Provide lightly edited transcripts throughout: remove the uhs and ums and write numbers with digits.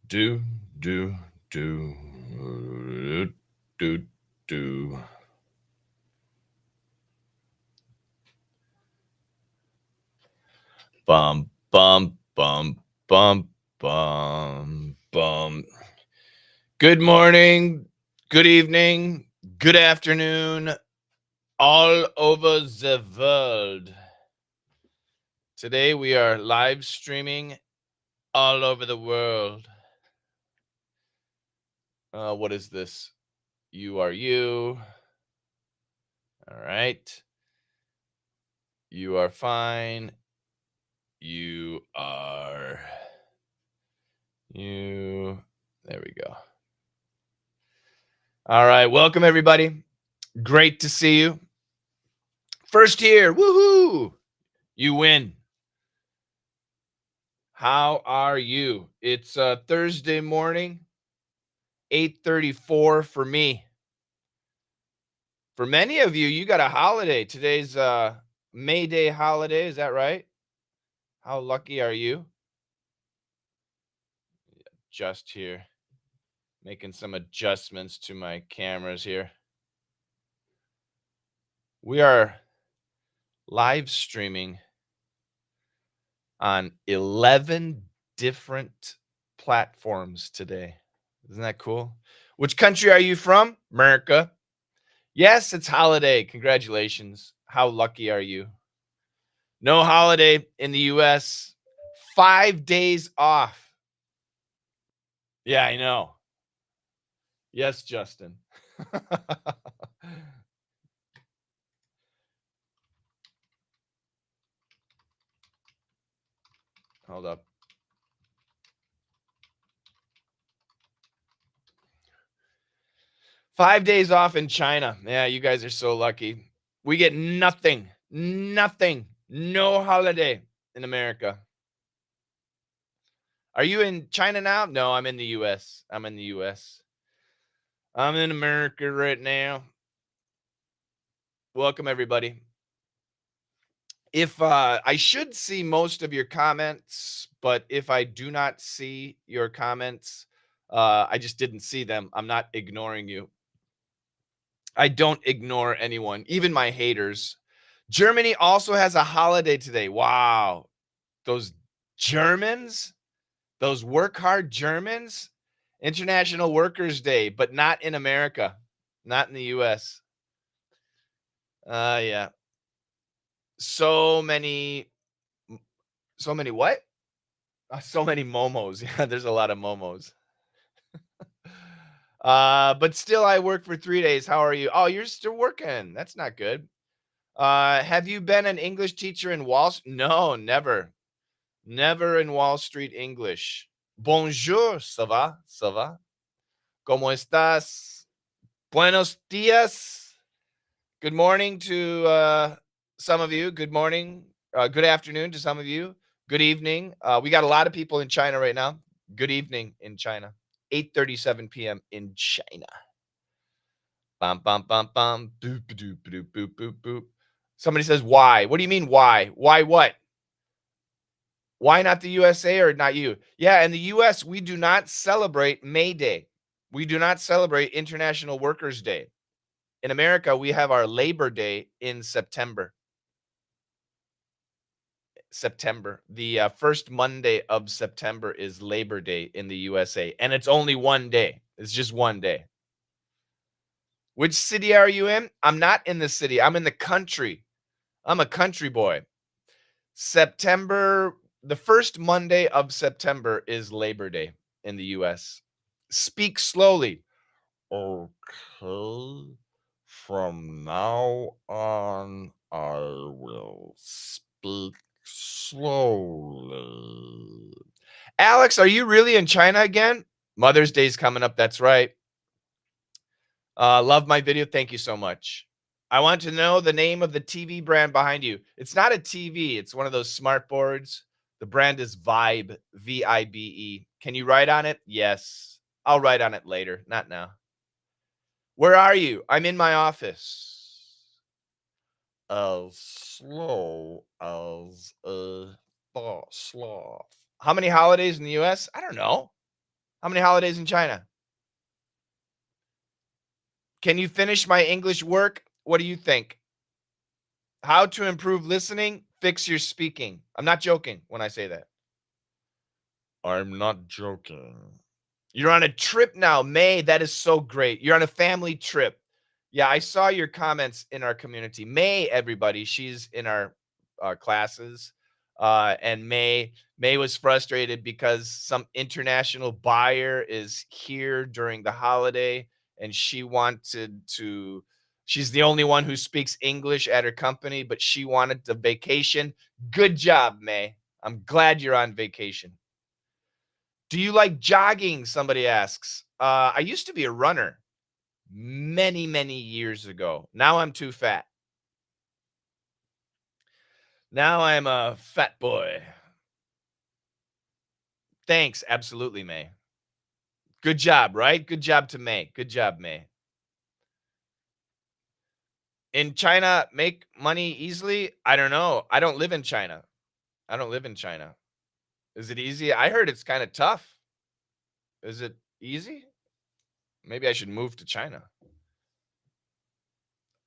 Do, do, do, do, do. Bum, bum, bum, bum, bum, bum. Good morning, good evening, good afternoon, all over the world. Today we are live streaming all over the world. What is this? You are you. All right. You are fine. You are you. There we go. All right. Welcome, everybody. Great to see you. First here. Woohoo. You win. How are you? It's Thursday morning, 8:34 for me. For many of you, you got a holiday. Today's May Day holiday. Is that right? How lucky are you? Just here. Making some adjustments to my cameras here. We are live streaming on 11 different platforms today. Isn't that cool? Which country are you from? America. Yes, it's holiday. Congratulations. How lucky are you? No holiday in the US. 5 days off. Yeah, I know. Yes, Justin. Hold up. Five days off in China. Yeah, you guys are so lucky. We get nothing, no holiday in America. Are you in China now? No, I'm in the US. I'm in America right now. Welcome, everybody. If I should see most of your comments, but if I do not see your comments, I just didn't see them. I'm not ignoring you. I don't ignore anyone, even my haters. Germany also has a holiday today. Wow. Those Germans, those work hard Germans, International Workers' Day, but not in America, not in the US. Yeah. So many what? So many momos. Yeah, there's a lot of momos. But still I work for 3 days. How are you? Oh, you're still working. That's not good. Have you been an English teacher in Wall Street? No, never. Never in Wall Street English. Bonjour, ça va? Ça va? ¿Cómo estás? Buenos días. Good morning to some of you. Good morning. Good afternoon to some of you. Good evening. We got a lot of people in China right now. Good evening in China. 8:37 p.m. in China. Bum, bum, bum, bum. Boop, boop, boop, boop, boop, boop. Somebody says, why? What do you mean, why? Why what? Why not the USA or not you? Yeah, in the US, we do not celebrate May Day. We do not celebrate International Workers' Day. In America, we have our Labor Day in September. The first Monday of September is Labor Day in the USA, and it's only one day. It's just one day. Which city are you in? I'm not in the city. I'm in the country. I'm a country boy. The first Monday of September is Labor Day in the US. Speak slowly. Okay. From now on, I will speak slowly. Alex, are you really in China again? Mother's Day's coming up. That's right. Love my video. Thank you so much. I want to know the name of the TV brand behind you. It's not a TV. It's one of those smart boards. The brand is Vibe, V-I-B-E. Can you write on it? Yes. I'll write on it later, not now. Where are you? I'm in my office. As slow as a sloth. How many holidays in the US? I don't know. How many holidays in China? Can you finish my English work? What do you think? How to improve listening? Fix your speaking. I'm not joking when I say that. I'm not joking. You're on a trip now, May. That is so great. You're on a family trip. Yeah, I saw your comments in our community. May, everybody, she's in our classes. And May was frustrated because some international buyer is here during the holiday, and she wanted to. She's the only one who speaks English at her company, but she wanted the vacation. Good job, May. I'm glad you're on vacation. Do you like jogging? Somebody asks. I used to be a runner many, many years ago. Now I'm too fat. Now I'm a fat boy. Thanks. Absolutely, May. Good job, right? Good job to May. Good job, May. In China, make money easily? I don't know. I don't live in China. I don't live in China. Is it easy? I heard it's kind of tough. Is it easy? Maybe I should move to China.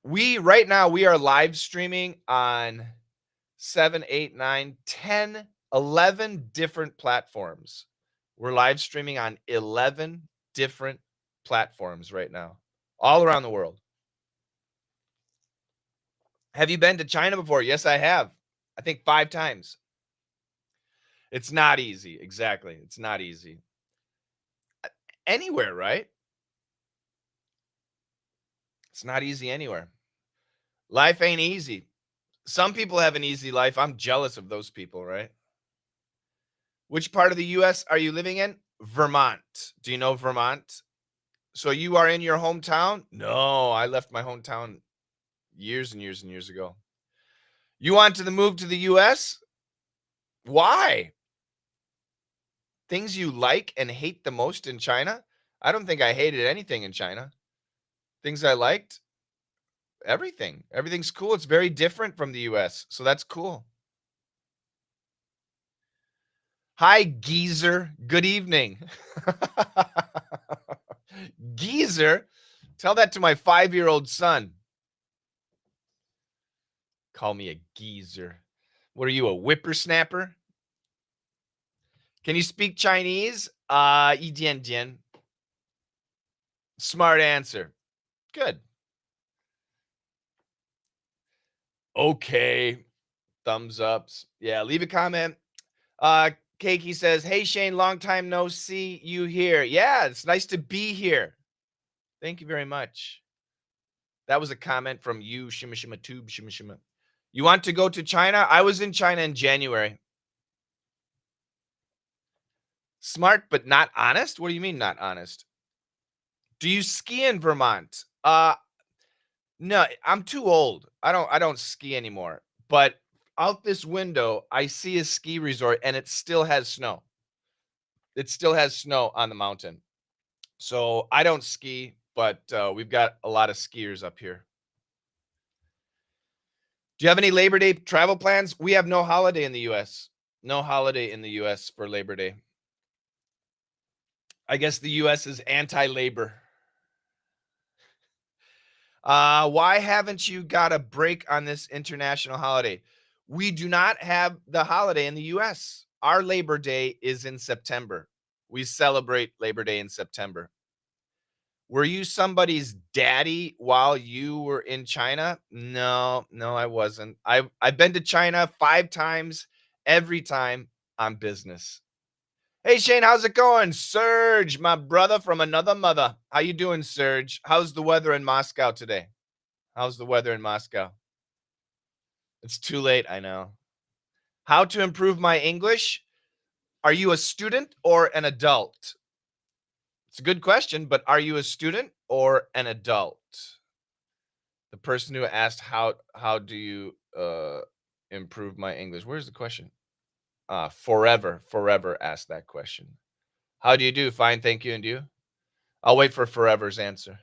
Right now we are live streaming on 7, 8, 9, 10, 11 different platforms. We're live streaming on 11 different platforms right now, all around the world. Have you been to China before? Yes, I have. I think 5 times. It's not easy. Exactly. It's not easy. Anywhere, right? It's not easy anywhere. Life ain't easy. Some people have an easy life. I'm jealous of those people, right? Which part of the US are you living in? Vermont. Do you know Vermont? So you are in your hometown? No, I left my hometown years and years and years ago. You want to move to the US? Why? Things you like and hate the most in China? I don't think I hated anything in China. Things I liked? Everything. Everything's cool. It's very different from the US, so that's cool. Hi, geezer. Good evening. Geezer? Tell that to my 5-year-old son. Call me a geezer. What are you, a whippersnapper? Can you speak Chinese? Yi jian jian. Smart answer. Good. Okay. Thumbs ups. Yeah, leave a comment. Keiki says, hey, Shane, long time no see you here. Yeah, it's nice to be here. Thank you very much. That was a comment from you, Shima Shima Tube, Shima Shima. You want to go to China? I was in China in January. Smart, but not honest? What do you mean not honest? Do you ski in Vermont? No, I'm too old. I don't ski anymore. But out this window, I see a ski resort and it still has snow. It still has snow on the mountain. So I don't ski, but we've got a lot of skiers up here. Do you have any Labor Day travel plans? We have no holiday in the US. No holiday in the US for Labor Day. I guess the US is anti-labor. Why haven't you got a break on this international holiday? We do not have the holiday in the US. Our Labor Day is in September. We celebrate Labor Day in September. Were you somebody's daddy while you were in China? No, I wasn't. I've been to China 5 times, every time on business. Hey, Shane, how's it going? Serge, my brother from another mother. How you doing, Serge? How's the weather in Moscow today? How's the weather in Moscow? It's too late, I know. How to improve my English? Are you a student or an adult? It's a good question, but are you a student or an adult? The person who asked how do you improve my English? Where's the question? Forever asked that question. How do you do? Fine, thank you, and you? I'll wait for Forever's answer.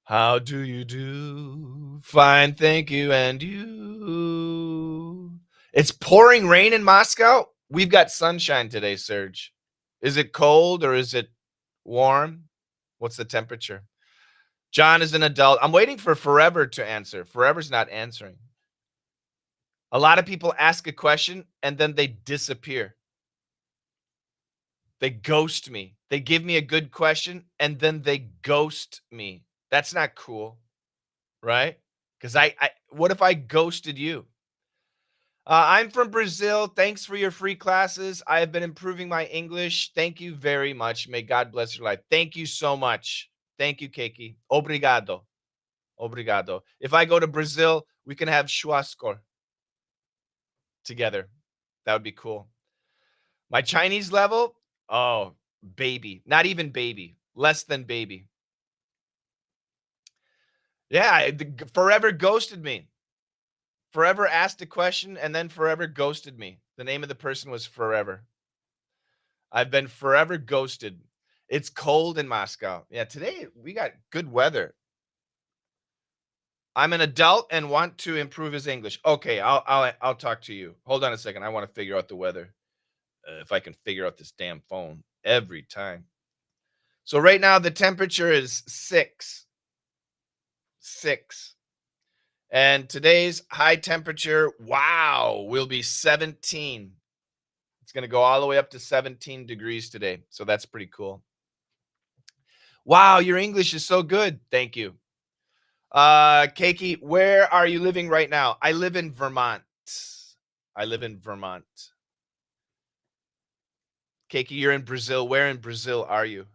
How do you do? Fine, thank you, and you? It's pouring rain in Moscow. We've got sunshine today, Serge. Is it cold or is it warm? What's the temperature? John is an adult. I'm waiting for Forever to answer. Forever's not answering. A lot of people ask a question and then they disappear. They ghost me. They give me a good question and then they ghost me. That's not cool, right? Because what if I ghosted you? I'm from Brazil. Thanks for your free classes. I have been improving my English. Thank you very much. May God bless your life. Thank you so much. Thank you, Keiki. Obrigado. Obrigado. If I go to Brazil, we can have churrasco together. That would be cool. My Chinese level? Oh, baby. Not even baby. Less than baby. Yeah, Forever ghosted me. Forever asked a question and then Forever ghosted me. The name of the person was Forever. I've been forever ghosted. It's cold in Moscow. Yeah, today we got good weather. I'm an adult and want to improve his English. Okay, I'll talk to you. Hold on a second. I want to figure out the weather. If I can figure out this damn phone every time. So right now the temperature is 6. And today's high temperature, wow, will be 17. It's going to go all the way up to 17 degrees today. So that's pretty cool. Wow, your English is so good. Thank you. Keiki, where are you living right now? I live in Vermont. Keiki, you're in Brazil. Where in Brazil are you?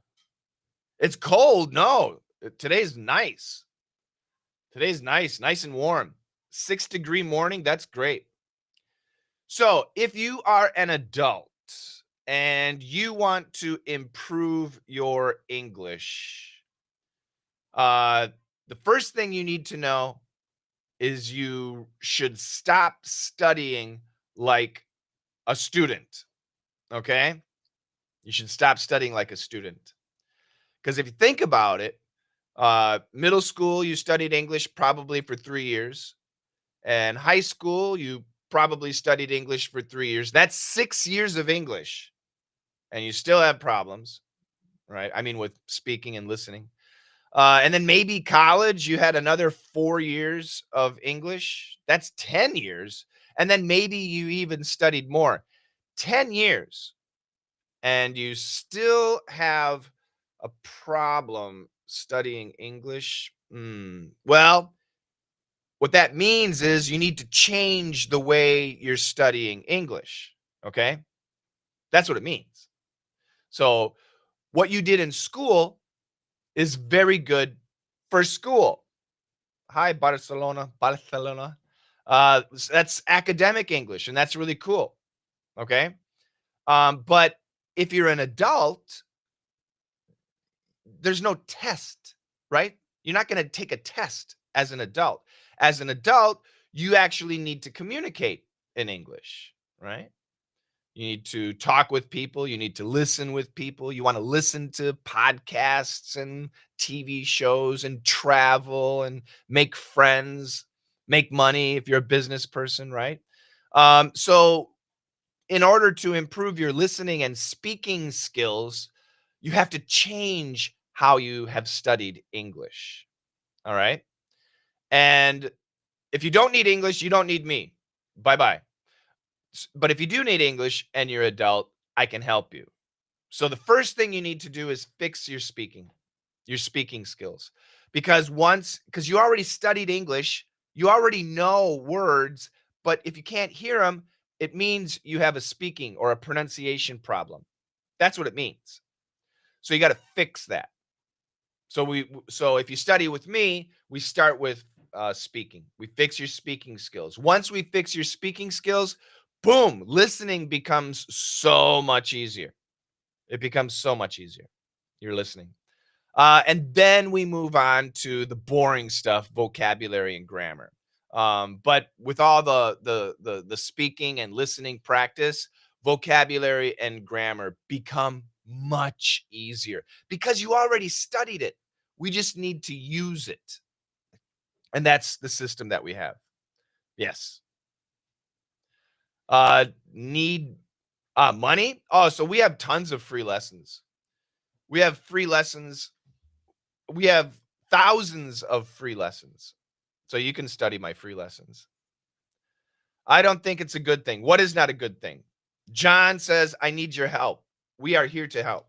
It's cold. No, today's nice. Today's nice and warm. 6-degree morning. That's great. So if you are an adult and you want to improve your English, the first thing you need to know is you should stop studying like a student, okay? You should stop studying like a student. Because if you think about it, middle school, you studied English probably for 3 years. And high school, you probably studied English for 3 years. That's 6 years of English. And you still have problems, right? I mean, with speaking and listening. And then maybe college, you had another 4 years of English. That's 10 years. And then maybe you even studied more. 10 years. And you still have a problem studying English. Well, what that means is you need to change the way you're studying English. Okay? That's what it means. So what you did in school is very good for school. Hi, Barcelona. That's academic English, and that's really cool. Okay? But if you're an adult, there's no test, right? You're not going to take a test as an adult. As an adult, you actually need to communicate in English, right? You need to talk with people. You need to listen with people. You want to listen to podcasts and TV shows and travel and make friends, make money if you're a business person, right? So in order to improve your listening and speaking skills, you have to change how you have studied English. All right. And if you don't need English, you don't need me. Bye-bye. But if you do need English and you're adult, I can help you. So the first thing you need to do is fix your speaking skills. Because you already studied English, you already know words, but if you can't hear them, it means you have a speaking or a pronunciation problem. That's what it means. So you got to fix that. So if you study with me, we start with speaking. We fix your speaking skills. Once we fix your speaking skills, boom, listening becomes so much easier. It becomes so much easier. You're listening. And then we move on to the boring stuff, vocabulary and grammar. But with all the speaking and listening practice, vocabulary and grammar become much easier because you already studied it. We just need to use it. And that's the system that we have. Yes. Need Money? Oh, so we have tons of free lessons. We have free lessons. We have thousands of free lessons. So you can study my free lessons. I don't think it's a good thing. What is not a good thing? John says, I need your help. We are here to help.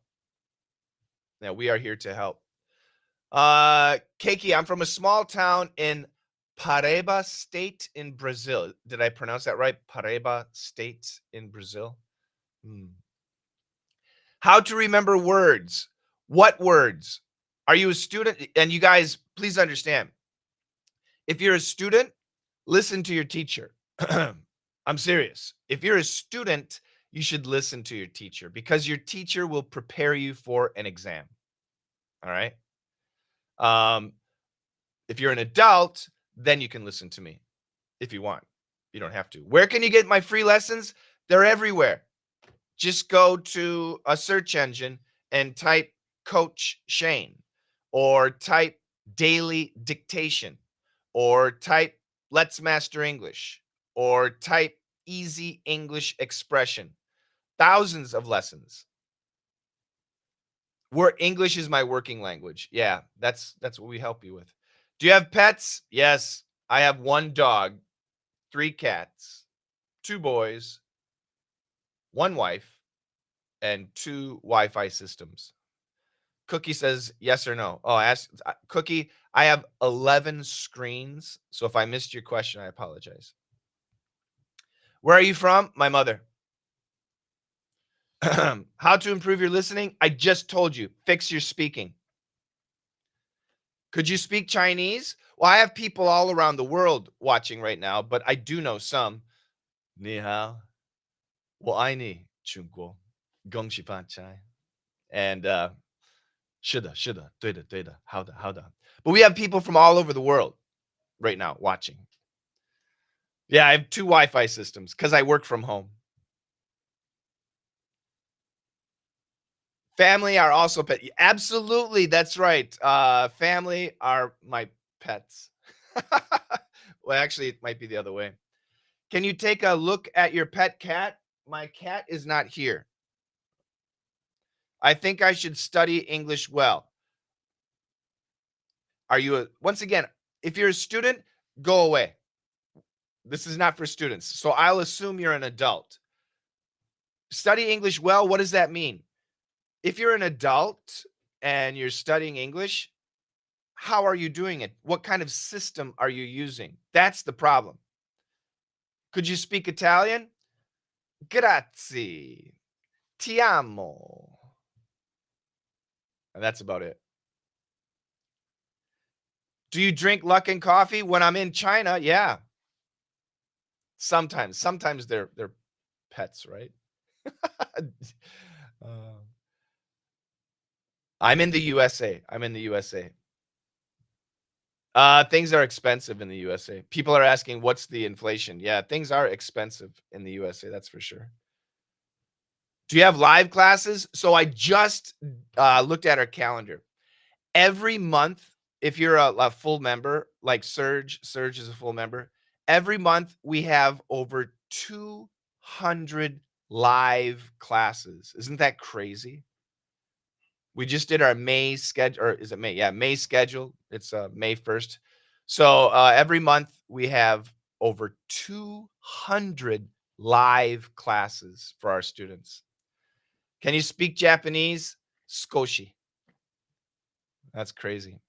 Yeah, we are here to help. Keiki, I'm from a small town in Paraíba State in Brazil. Did I pronounce that right? Paraíba State in Brazil. How to remember words. What words? Are you a student? And you guys, please understand. If you're a student, listen to your teacher. I'm serious. If you're a student, you should listen to your teacher because your teacher will prepare you for an exam. All right. If you're an adult, then you can listen to me if you want. You don't have to. Where can you get my free lessons? They're everywhere. Just go to a search engine and type Coach Shane or type daily dictation or type Let's Master English or type easy English expression. Thousands of lessons. English is my working language. Yeah, that's what we help you with. Do you have pets? Yes, I have 1 dog, 3 cats, 2 boys, 1 wife, and 2 Wi-Fi systems. Cookie says yes or no. Oh, ask Cookie. I have 11 screens, so if I missed your question, I apologize. Where are you from? My mother. How to improve your listening? I just told you. Fix your speaking. Could you speak Chinese? Well, I have people all around the world watching right now, but I do know some. 你好，我爱你，中国，恭喜发财. And 是的，是的，对的，对的，好的，好的. But we have people from all over the world right now watching. Yeah, I have 2 Wi-Fi systems because I work from home. Family are also pet. Absolutely, that's right. Family are my pets. Well, actually, it might be the other way. Can you take a look at your pet cat? My cat is not here. I think I should study English well. Once again, if you're a student, go away. This is not for students. So I'll assume you're an adult. Study English well, what does that mean? If you're an adult and you're studying English, how are you doing it? What kind of system are you using? That's the problem. Could you speak Italian? Grazie. Ti amo. And that's about it. Do you drink Luckin coffee when I'm in China? Yeah. Sometimes they're pets, right? I'm in the USA. Things are expensive in the USA. People are asking, what's the inflation? Yeah, things are expensive in the USA. That's for sure. Do you have live classes? So I just looked at our calendar. Every month, if you're a full member, like Serge is a full member. Every month we have over 200 live classes. Isn't that crazy? We just did our May schedule, or is it May? Yeah, May schedule. It's May 1st. So every month we have over 200 live classes for our students. Can you speak Japanese? Skoshi. That's crazy.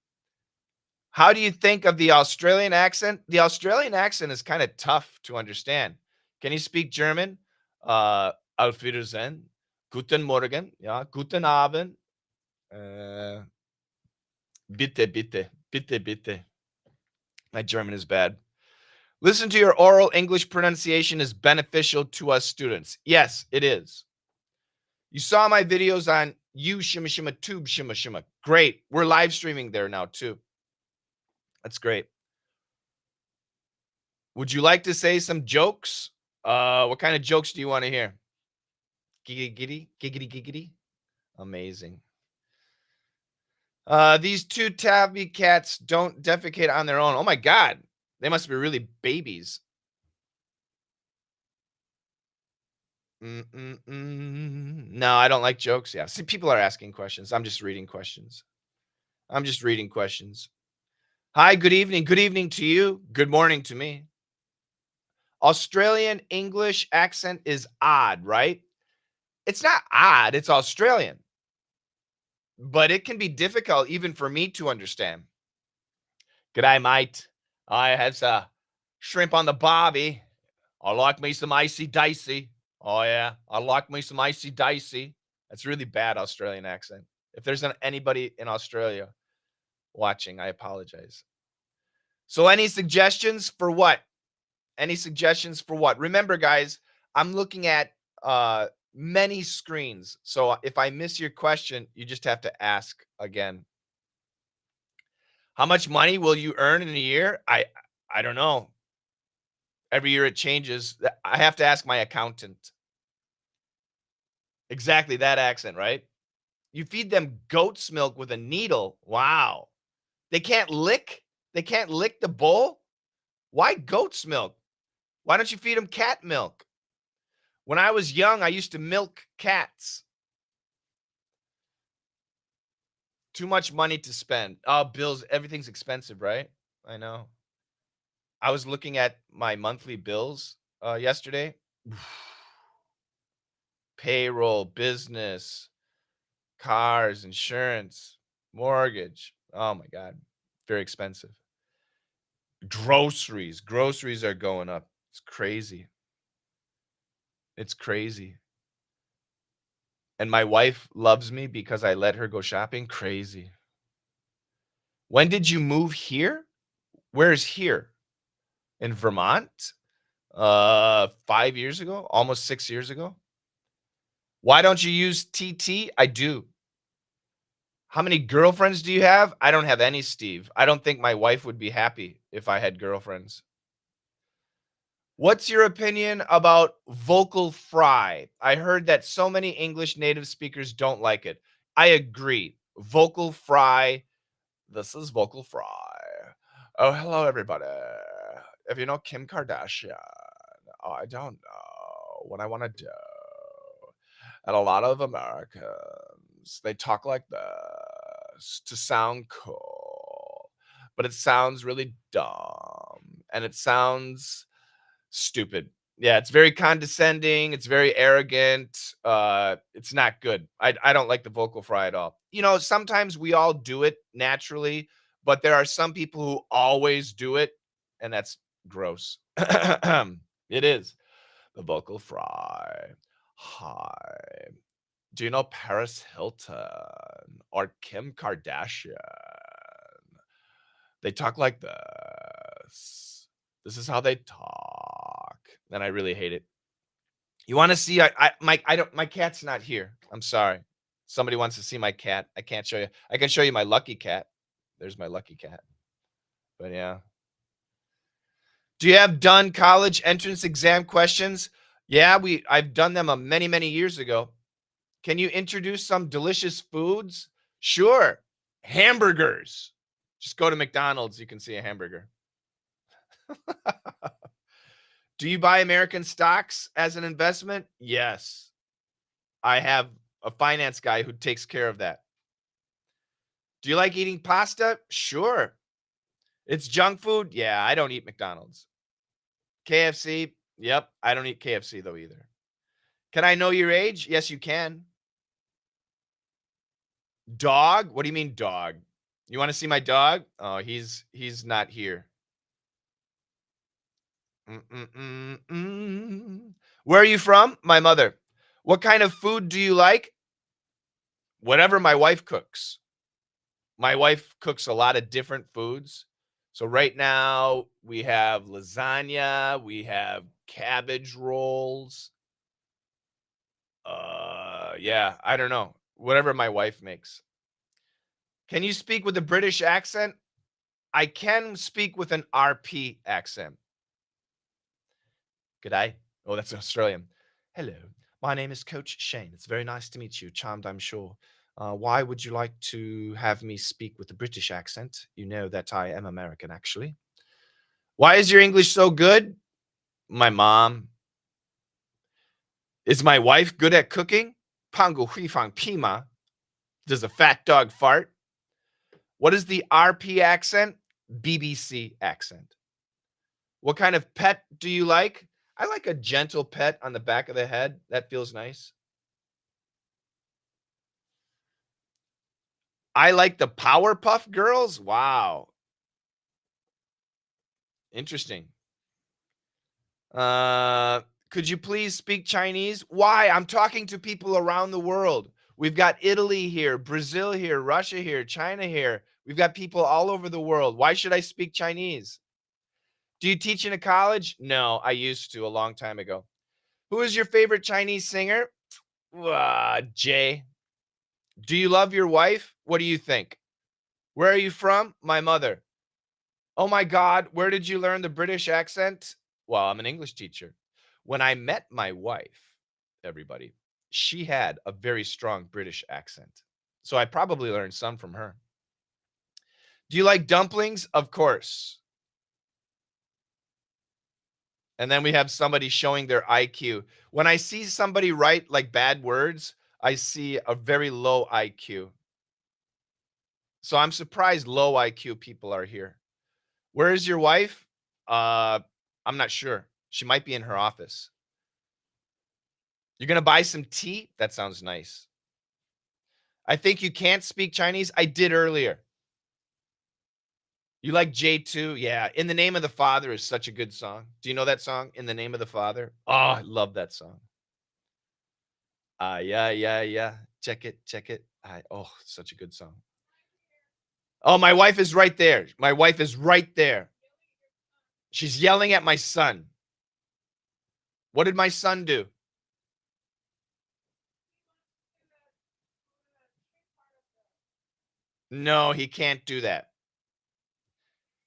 How do you think of the Australian accent? The Australian accent is kind of tough to understand. Can you speak German? Auf Wiedersehen. Guten Morgen. Ja, guten Abend. Bitte, bitte. Bitte, bitte. My German is bad. Listen to your oral English pronunciation is beneficial to us students. Yes, it is. You saw my videos on 𝐸𝐵𝐶𝐻𝐻 Tube 𝐶𝐻𝐻. Great. We're live streaming there now too. That's great. Would you like to say some jokes? What kind of jokes do you want to hear? Giggity, giggity, giggity. Amazing. These 2 tabby cats don't defecate on their own. Oh my God. They must be really babies. No, I don't like jokes. Yeah. See, people are asking questions. I'm just reading questions. I'm just reading questions. Hi, good evening. Good evening to you. Good morning to me. Australian English accent is odd, right? It's not odd, it's Australian, but it can be difficult even for me to understand. G'day, mate. I had some shrimp on the barbie. I like me some icy dicey. Oh, yeah. I like me some icy dicey. That's really bad Australian accent. If there's anybody in Australia watching, I apologize. So, any suggestions for what? Any suggestions for what? Remember, guys, I'm looking at many screens. So, if I miss your question, you just have to ask again. How much money will you earn in a year? I don't know. Every year it changes. I have to ask my accountant. Exactly that accent, right? You feed them goat's milk with a needle. Wow. They can't lick? They can't lick the bowl? Why goat's milk? Why don't you feed them cat milk? When I was young, I used to milk cats. Too much money to spend. Oh, bills, everything's expensive, right? I know. I was looking at my monthly bills yesterday. Payroll, business, cars, insurance, mortgage. Oh my God. Very expensive. Groceries. Groceries are going up. It's crazy. It's crazy. And my wife loves me because I let her go shopping. Crazy. When did you move here? Where's here? In Vermont? 5 years ago, almost 6 years ago. Why don't you use TT? I do. How many girlfriends do you have? I don't have any, Steve. I don't think my wife would be happy if I had girlfriends. What's your opinion about vocal fry? I heard that so many English native speakers don't like it. I agree. Vocal fry. This is vocal fry. Oh, hello, everybody. If you know Kim Kardashian, I don't know what I want to do. And a lot of Americans, they talk like this to sound cool, but it sounds really dumb and it sounds stupid. Yeah, it's very condescending. It's very arrogant. It's not good. I don't like the vocal fry at all. You know, sometimes we all do it naturally, but there are some people who always do it, and that's gross. It is the vocal fry. Hi. Do you know Paris Hilton or Kim Kardashian? They talk like this. This is how they talk. And I really hate it. You want to see my cat's not here. I'm sorry. Somebody wants to see my cat. I can't show you. I can show you my lucky cat. There's my lucky cat. But yeah. Do you have done college entrance exam questions? Yeah, I've done them many, many years ago. Can you introduce some delicious foods? Sure. Hamburgers. Just go to McDonald's. You can see a hamburger. Do you buy American stocks as an investment? Yes. I have a finance guy who takes care of that. Do you like eating pasta? Sure. It's junk food? Yeah, I don't eat McDonald's. KFC? Yep, I don't eat KFC though either. Can I know your age? Yes, you can. Dog? What do you mean dog? You want to see my dog? Oh, he's not here. Where are you from? My mother. What kind of food do you like? Whatever my wife cooks. My wife cooks a lot of different foods. So right now we have lasagna, we have cabbage rolls. Yeah, I don't know. Whatever my wife makes. Can you speak with a British accent? I can speak with an RP accent. G'day. Oh, that's Australian. Hello, my name is Coach Shane. It's very nice to meet you. Charmed, I'm sure. Why would you like to have me speak with a British accent? You know that I am American, actually. Why is your English so good? My mom. Is my wife good at cooking? Pangu huifang pima. Does a fat dog fart? What is the RP accent? BBC accent. What kind of pet do you like? I like a gentle pet on the back of the head. That feels nice. I like the Powerpuff Girls. Wow. Interesting. Could you please speak Chinese? Why? I'm talking to people around the world. We've got Italy here, Brazil here, Russia here, China here. We've got people all over the world. Why should I speak Chinese? Do you teach in a college? No, I used to a long time ago. Who is your favorite Chinese singer? Jay. Do you love your wife? What do you think? Where are you from? My mother. Oh my God, where did you learn the British accent? Well, I'm an English teacher. When I met my wife, everybody, she had a very strong British accent. So I probably learned some from her. Do you like dumplings? Of course. And then we have somebody showing their IQ. When I see somebody write like bad words, I see a very low IQ. So I'm surprised low IQ people are here. Where is your wife? I'm not sure. She might be in her office. You're going to buy some tea? That sounds nice. I think you can't speak Chinese. I did earlier. You like J2? Yeah. In the Name of the Father is such a good song. Do you know that song? In the Name of the Father? Oh, I love that song. Yeah. Check it. Such a good song. Oh, my wife is right there. My wife is right there. She's yelling at my son. What did my son do? No, he can't do that.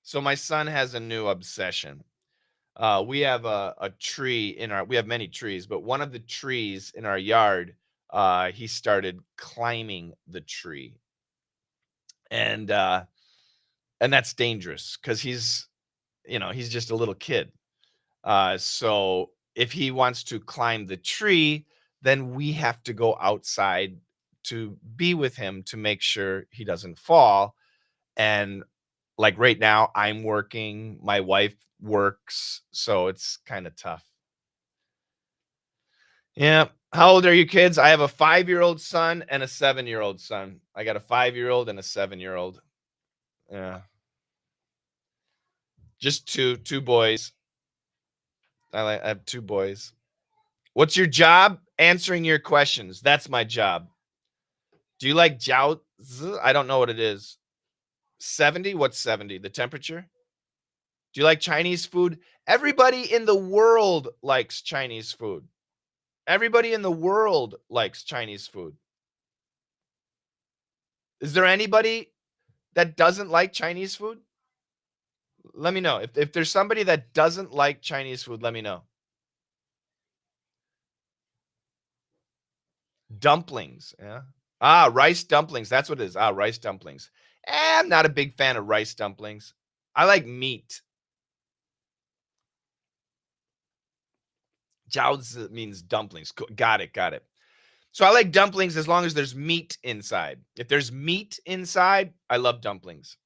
So my son has a new obsession. We have a tree in our, we have many trees, but one of the trees in our yard, he started climbing the tree. And that's dangerous because he's just a little kid. So if he wants to climb the tree, then we have to go outside to be with him to make sure he doesn't fall. And like right now, I'm working, my wife works, so it's kind of tough. Yeah. How old are you kids? I have a 5-year-old son and a 7-year-old son. I got a 5-year-old and a 7-year-old. Yeah. Just two boys. I have 2 boys. What's your job? Answering your questions. That's my job. Do you like 𝐉𝐤𝐧? I don't know what it is. 70? What's 70? The temperature? Do you like Chinese food? Everybody in the world likes Chinese food. Everybody in the world likes Chinese food. Is there anybody that doesn't like Chinese food? Let me know. If there's somebody that doesn't like Chinese food, let me know. Dumplings. Yeah. Rice dumplings. That's what it is. Rice dumplings. I'm not a big fan of rice dumplings. I like meat. 𝐉𝐤𝐧 means dumplings. Got it. So I like dumplings as long as there's meat inside. If there's meat inside, I love dumplings.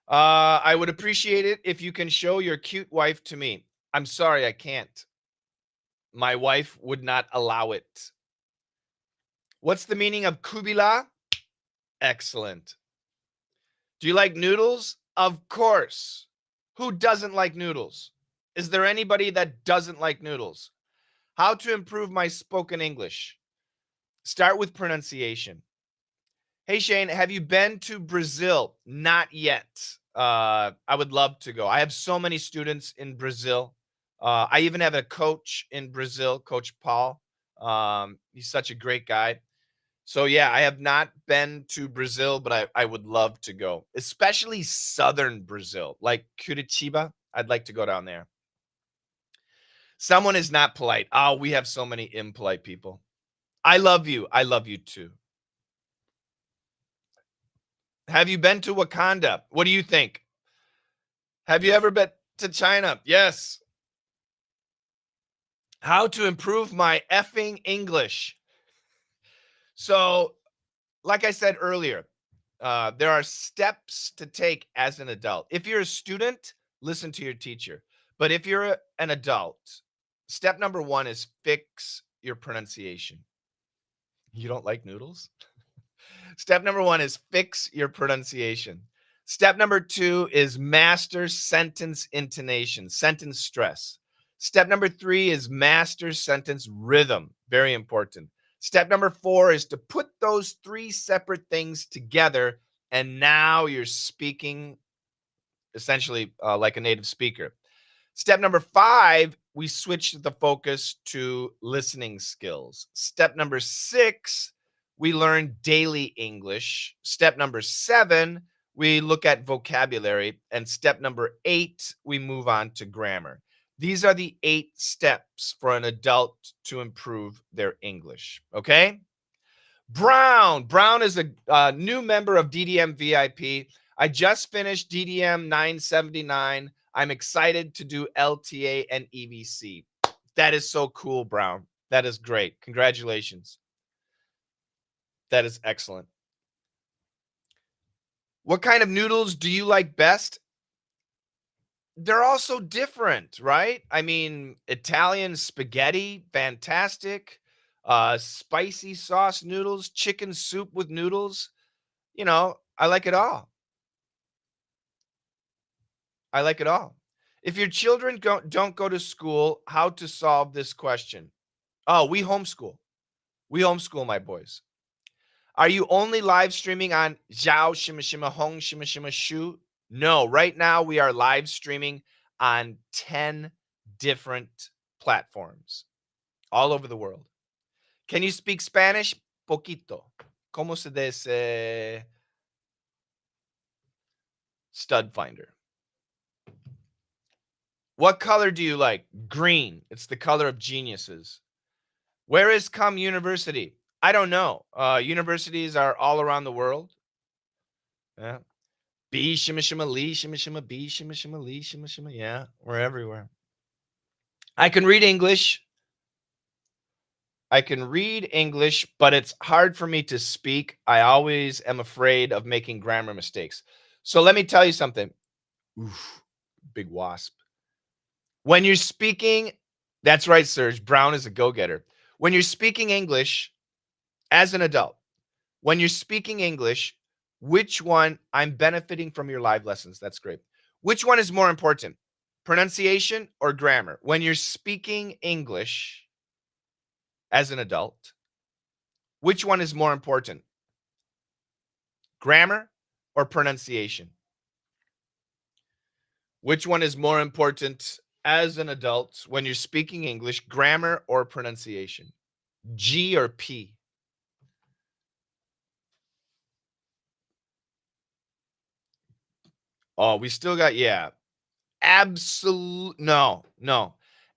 I would appreciate it if you can show your cute wife to me. I'm sorry, I can't. My wife would not allow it. What's the meaning of kubila? Excellent. Do you like noodles? Of course. Who doesn't like noodles? Is there anybody that doesn't like noodles? How to improve my spoken English? Start with pronunciation. Hey, Shane, have you been to Brazil? Not yet. I would love to go. I have so many students in Brazil. I even have a coach in Brazil, Coach Paul. He's such a great guy. So yeah, I have not been to Brazil, but I would love to go, especially southern Brazil, like Curitiba. I'd like to go down there. Someone is not polite. Oh, we have so many impolite people. I love you. I love you too. Have you been to Wakanda? What do you think? Have you ever been to China? Yes. How to improve my effing English. So, like I said earlier, there are steps to take as an adult. If you're a student, listen to your teacher. But if you're an adult, step number one is fix your pronunciation. You don't like noodles? Step number one is fix your pronunciation. Step number two is master sentence intonation, sentence stress. Step number three is master sentence rhythm, very important. Step number four is to put those three separate things together, and now you're speaking essentially like a native speaker. Step number five, we switched the focus to listening skills. Step number six, we learn daily English. Step number seven, we look at vocabulary. And step number eight, we move on to grammar. These are the 8 steps for an adult to improve their English. Okay? Brown is a new member of DDM VIP. I just finished DDM 979. I'm excited to do LTA and EVC. That is so cool, Brown. That is great. Congratulations. That is excellent. What kind of noodles do you like best? They're all so different, right? I mean, Italian spaghetti, fantastic. Spicy sauce noodles, chicken soup with noodles. You know, I like it all. I like it all. If your children don't go to school, how to solve this question? Oh, we homeschool. We homeschool my boys. Are you only live streaming on Zhao Shima Shima Hong Shima Shima Shu? No, right now we are live streaming on 10 different platforms all over the world. Can you speak Spanish? Poquito. ¿Cómo se dice? Stud finder. What color do you like? Green. It's the color of geniuses. Where is 𝐶𝐚 University? I don't know. Universities are all around the world. Yeah. B shima shima lee shima shima B shima shima lee shima shima. Yeah, we're everywhere. I can read English. I can read English, but it's hard for me to speak. I always am afraid of making grammar mistakes. So let me tell you something. Oof, big wasp. When you're speaking, that's right, Serge. Brown is a go-getter. When you're speaking English as an adult, when you're speaking English, which one, I'm benefiting from your live lessons. That's great. Which one is more important, pronunciation or grammar? When you're speaking English as an adult, which one is more important, grammar or pronunciation? Which one is more important as an adult when you're speaking English, grammar or pronunciation? G or P? Oh, we still got, yeah. Absolute, no.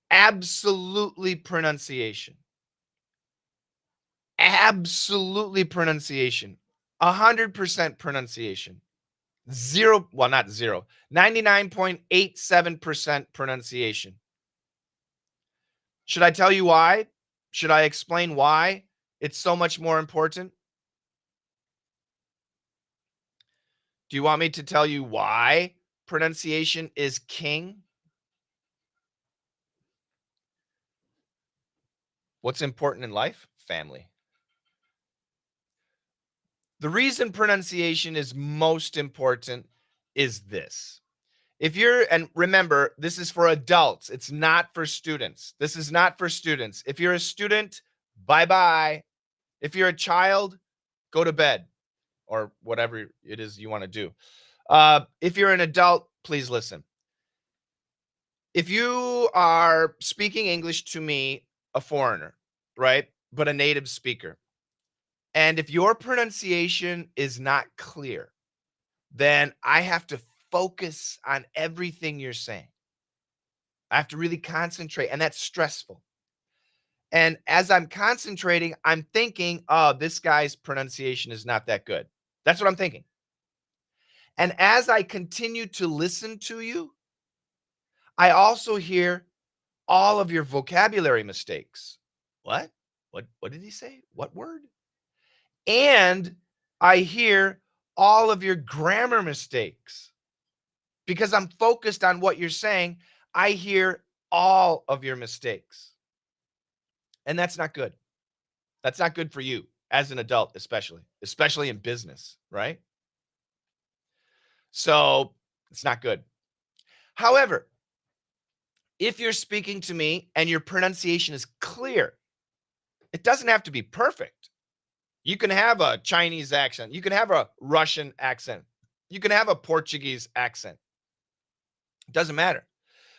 Absolutely pronunciation. Absolutely pronunciation. 100% pronunciation. Zero, well, not zero, 99.87% pronunciation. Should I tell you why? Should I explain why it's so much more important? Do you want me to tell you why pronunciation is king? What's important in life? Family. The reason pronunciation is most important is this. If you're, and remember, this is for adults. It's not for students. This is not for students. If you're a student, bye-bye. If you're a child, go to bed or whatever it is you want to do. If you're an adult, please listen. If you are speaking English to me, a foreigner, right, but a native speaker, and if your pronunciation is not clear, then I have to focus on everything you're saying. I have to really concentrate, and that's stressful. And as I'm concentrating, I'm thinking, oh, this guy's pronunciation is not that good. That's what I'm thinking. And as I continue to listen to you, I also hear, all of your vocabulary mistakes. What? What did he say? What word? And I hear all of your grammar mistakes. Because I'm focused on what you're saying, I hear all of your mistakes. And that's not good. That's not good for you as an adult, especially in business, right? So it's not good. However, if you're speaking to me and your pronunciation is clear, it doesn't have to be perfect. You can have a Chinese accent. You can have a Russian accent. You can have a Portuguese accent. It doesn't matter.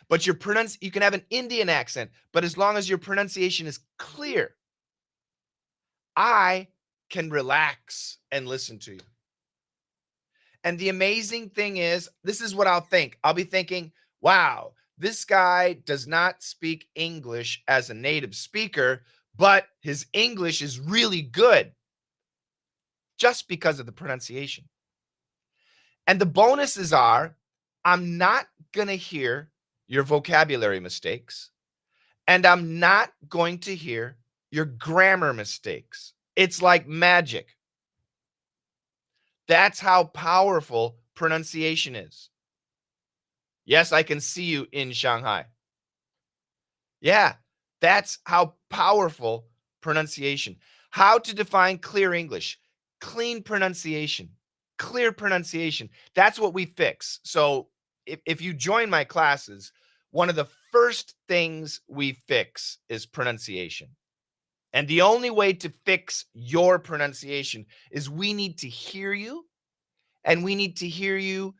But you can have an Indian accent, but as long as your pronunciation is clear, I can relax and listen to you. And the amazing thing is, this is what I'll think. I'll be thinking, wow, this guy does not speak English as a native speaker, but his English is really good just because of the pronunciation. And the bonuses are, I'm not going to hear your vocabulary mistakes, and I'm not going to hear your grammar mistakes. It's like magic. That's how powerful pronunciation is. Yes, I can see you in Shanghai. Yeah, that's how powerful pronunciation. How to define clear English, clean pronunciation, clear pronunciation. That's what we fix. So if you join my classes, one of the first things we fix is pronunciation. And the only way to fix your pronunciation is we need to hear you, and we need to hear you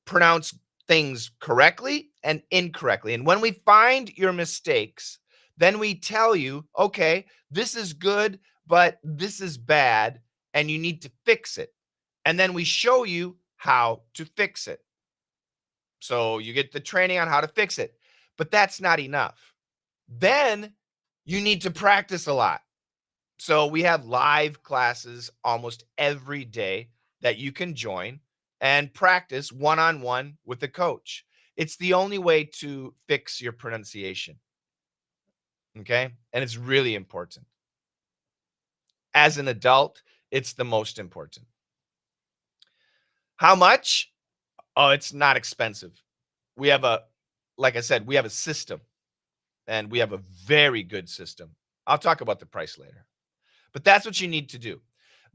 pronounce things correctly and incorrectly. And when we find your mistakes, then we tell you, okay, this is good, but this is bad, and you need to fix it. And then we show you how to fix it. So you get the training on how to fix it. But that's not enough. Then you need to practice a lot. So we have live classes almost every day that you can join and practice one-on-one with the coach. It's the only way to fix your pronunciation. Okay? And it's really important. As an adult, it's the most important. How much? Oh, it's not expensive. Like I said, we have a system, and we have a very good system. I'll talk about the price later. But that's what you need to do.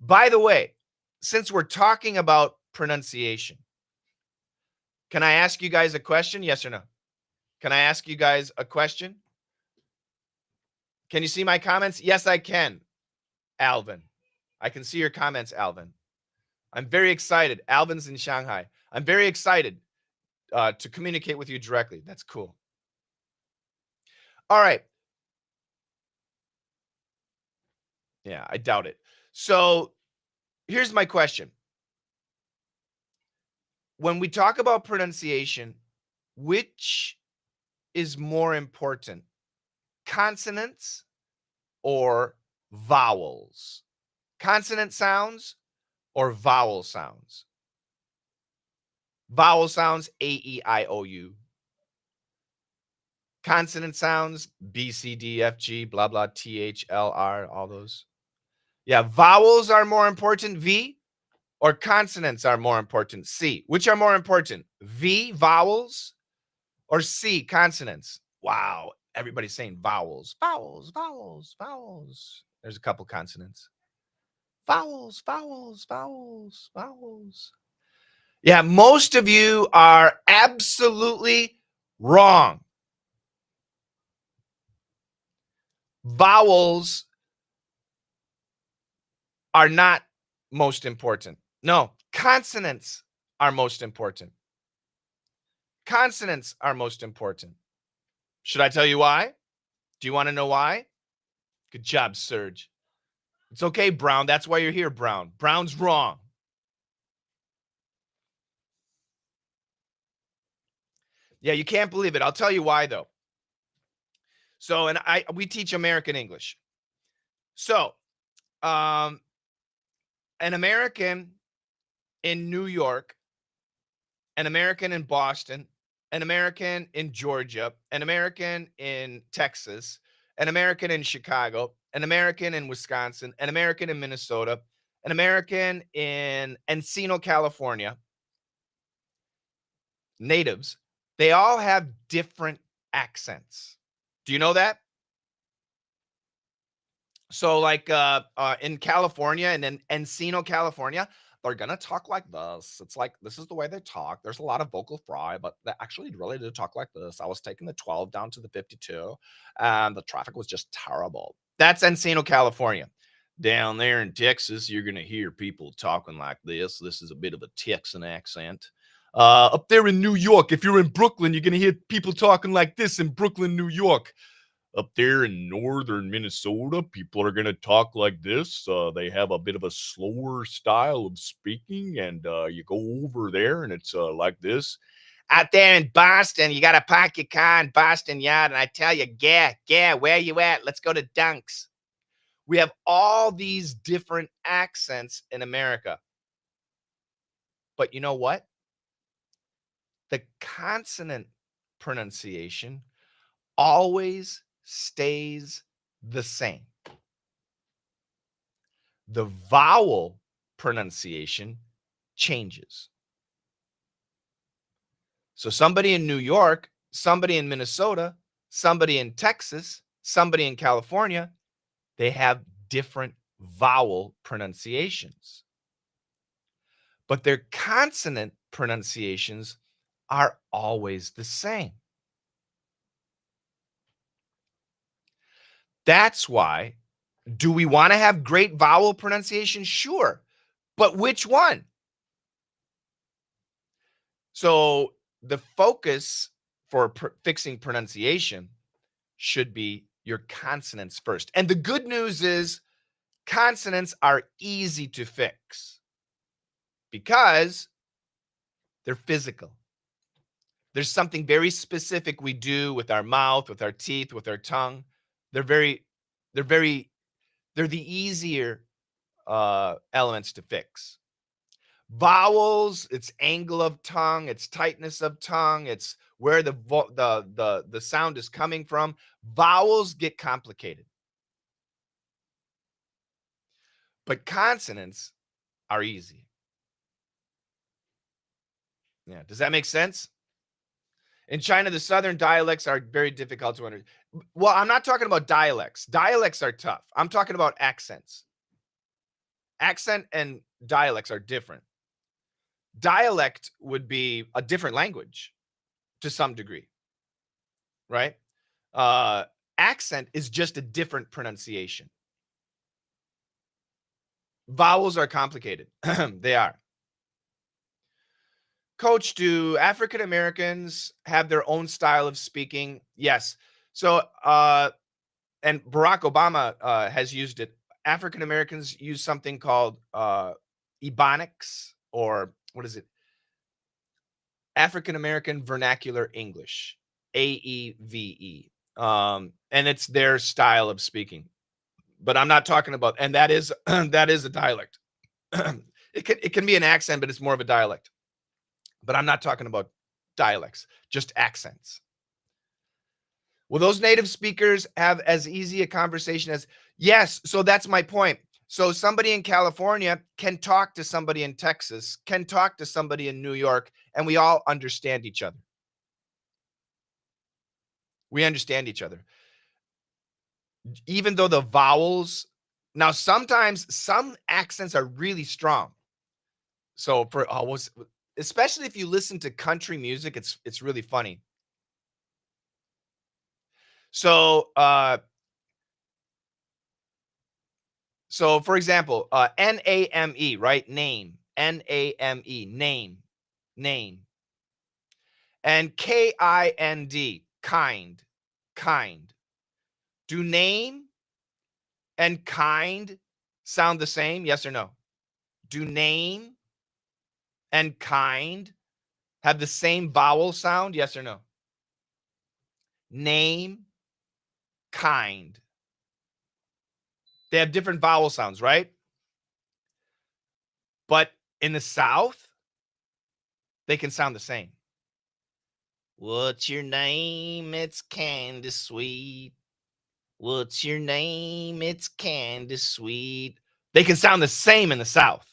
By the way, since we're talking about pronunciation, can I ask you guys a question? Yes or no? Can I ask you guys a question? Can you see my comments? Yes, I can, Alvin. I can see your comments, Alvin. I'm very excited. Alvin's in Shanghai. I'm very excited to communicate with you directly. That's cool. All right. Yeah, I doubt it. So here's my question. When we talk about pronunciation, which is more important, consonants or vowels? Consonant sounds or vowel sounds? Vowel sounds, A, E, I, O, U. Consonant sounds, B, C, D, F, G, blah, blah, T, H, L, R, all those. Yeah, vowels are more important, V, or consonants are more important, C. Which are more important, V, vowels, or C, consonants? Wow, everybody's saying vowels, vowels, vowels, vowels. There's a couple consonants. Vowels, vowels, vowels, vowels. Yeah, most of you are absolutely wrong. Vowels are not most important. No, consonants are most important. Consonants are most important. Should I tell you why? Do you want to know why? Good job, Serge. It's okay, Brown. That's why you're here, Brown. Brown's wrong. Yeah, you can't believe it. I'll tell you why, though. So, we teach American English. So, an American in New York, an American in Boston, an American in Georgia, an American in Texas, an American in Chicago, an American in Wisconsin, an American in Minnesota, an American in Encino, California, natives, they all have different accents. Do you know that? So like in California and in Encino, California, they're gonna talk like this. It's like this is the way they talk. There's a lot of vocal fry, but they actually really did talk like this. I was taking the 12 down to the 52, and the traffic was just terrible. That's Encino, California. Down there in Texas, you're gonna hear people talking like this. This is a bit of a Texan accent. Up there in New York, if you're in Brooklyn, you're gonna hear people talking like this in Brooklyn, New York. Up there in northern Minnesota, people are going to talk like this. They have a bit of a slower style of speaking, and you go over there and it's like this. Out there in Boston, you got to park your car in Boston Yard, and I tell you, yeah, where you at? Let's go to Dunks. We have all these different accents in America. But you know what? The consonant pronunciation always stays the same. The vowel pronunciation changes. So somebody in New York, somebody in Minnesota, somebody in Texas, somebody in California, they have different vowel pronunciations. But their consonant pronunciations are always the same. That's why, do we want to have great vowel pronunciation? Sure. But which one? So the focus for fixing pronunciation should be your consonants first. And the good news is consonants are easy to fix because they're physical. There's something very specific we do with our mouth, with our teeth, with our tongue. They're the easier elements to fix. Vowels, it's angle of tongue, it's tightness of tongue, it's where the sound is coming from. Vowels get complicated. But consonants are easy. Yeah, does that make sense? In China, the southern dialects are very difficult to understand. Well, I'm not talking about dialects. Dialects are tough. I'm talking about accents. Accent and dialects are different. Dialect would be a different language to some degree, right? Accent is just a different pronunciation. Vowels are complicated. They are. Coach, do African Americans have their own style of speaking? Yes. So, and Barack Obama has used it. African Americans use something called Ebonics, or what is it? African American Vernacular English, AEVE. And it's their style of speaking. But I'm not talking about, and that is that is a dialect. It can be an accent, but it's more of a dialect. But I'm not talking about dialects, just accents. Will those native speakers have as easy a conversation as? Yes. So that's my point. So somebody in California can talk to somebody in Texas, can talk to somebody in New York, and we all understand each other. We understand each other. Even though the vowels, now sometimes some accents are really strong. So for especially if you listen to country music, it's really funny. So so for example, NAME, right? Name. NAME, name. And KIND, kind. Do name and kind sound the same? Yes or no? Do name and kind have the same vowel sound? Yes or no? Name, kind. They have different vowel sounds, right? But in the South, they can sound the same. What's your name? It's Candy Sweet. What's your name? It's Candy Sweet. They can sound the same in the South.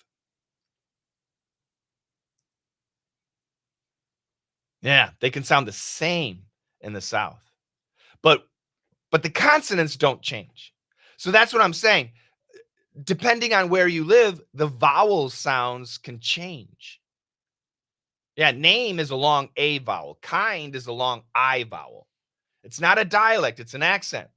Yeah, they can sound the same in the South. But the consonants don't change. So that's what I'm saying. Depending on where you live, the vowel sounds can change. Yeah, name is a long A vowel. Kind is a long I vowel. It's not a dialect, it's an accent.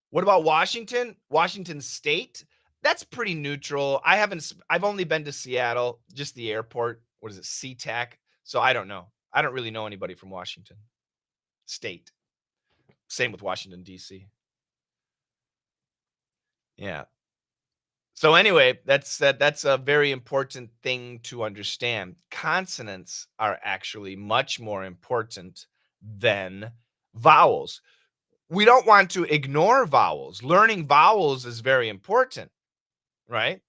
What about Washington? Washington State? That's pretty neutral. I've only been to Seattle, just the airport. What is it? SeaTac. So I don't know. I don't really know anybody from Washington State. Same with Washington D.C. Yeah. So anyway, that's a very important thing to understand. Consonants are actually much more important than vowels. We don't want to ignore vowels. Learning vowels is very important, right?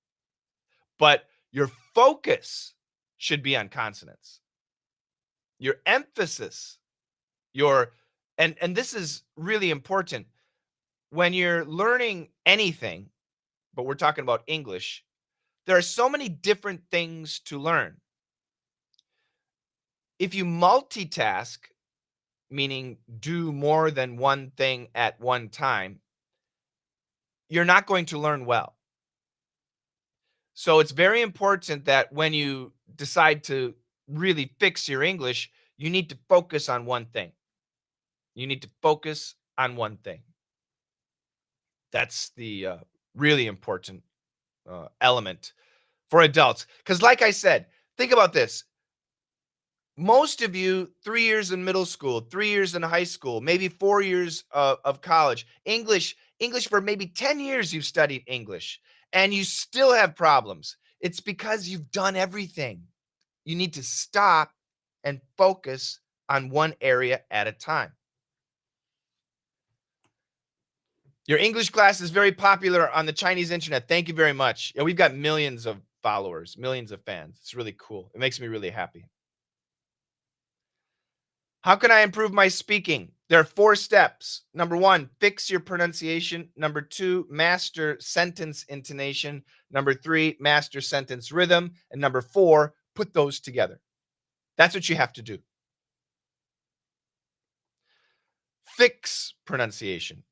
But your focus should be on consonants. Your emphasis, and this is really important when you're learning anything, but we're talking about English. There are so many different things to learn. If you multitask, meaning do more than one thing at one time, you're not going to learn well. So it's very important that when you decide to really fix your English, you need to focus on one thing. You need to focus on one thing. That's the really important element for adults. Because, like I said, think about this. Most of you, 3 years in middle school, 3 years in high school, maybe 4 years of college, English for maybe 10 years you've studied English, and you still have problems. It's because you've done everything. You need to stop and focus on one area at a time. Your English class is very popular on the Chinese internet. Thank you very much. Yeah, we've got millions of followers, millions of fans. It's really cool. It makes me really happy. How can I improve my speaking? There are 4 steps. Number 1, fix your pronunciation. Number 2, master sentence intonation. Number 3, master sentence rhythm. And number 4, put those together. That's what you have to do. Fix pronunciation.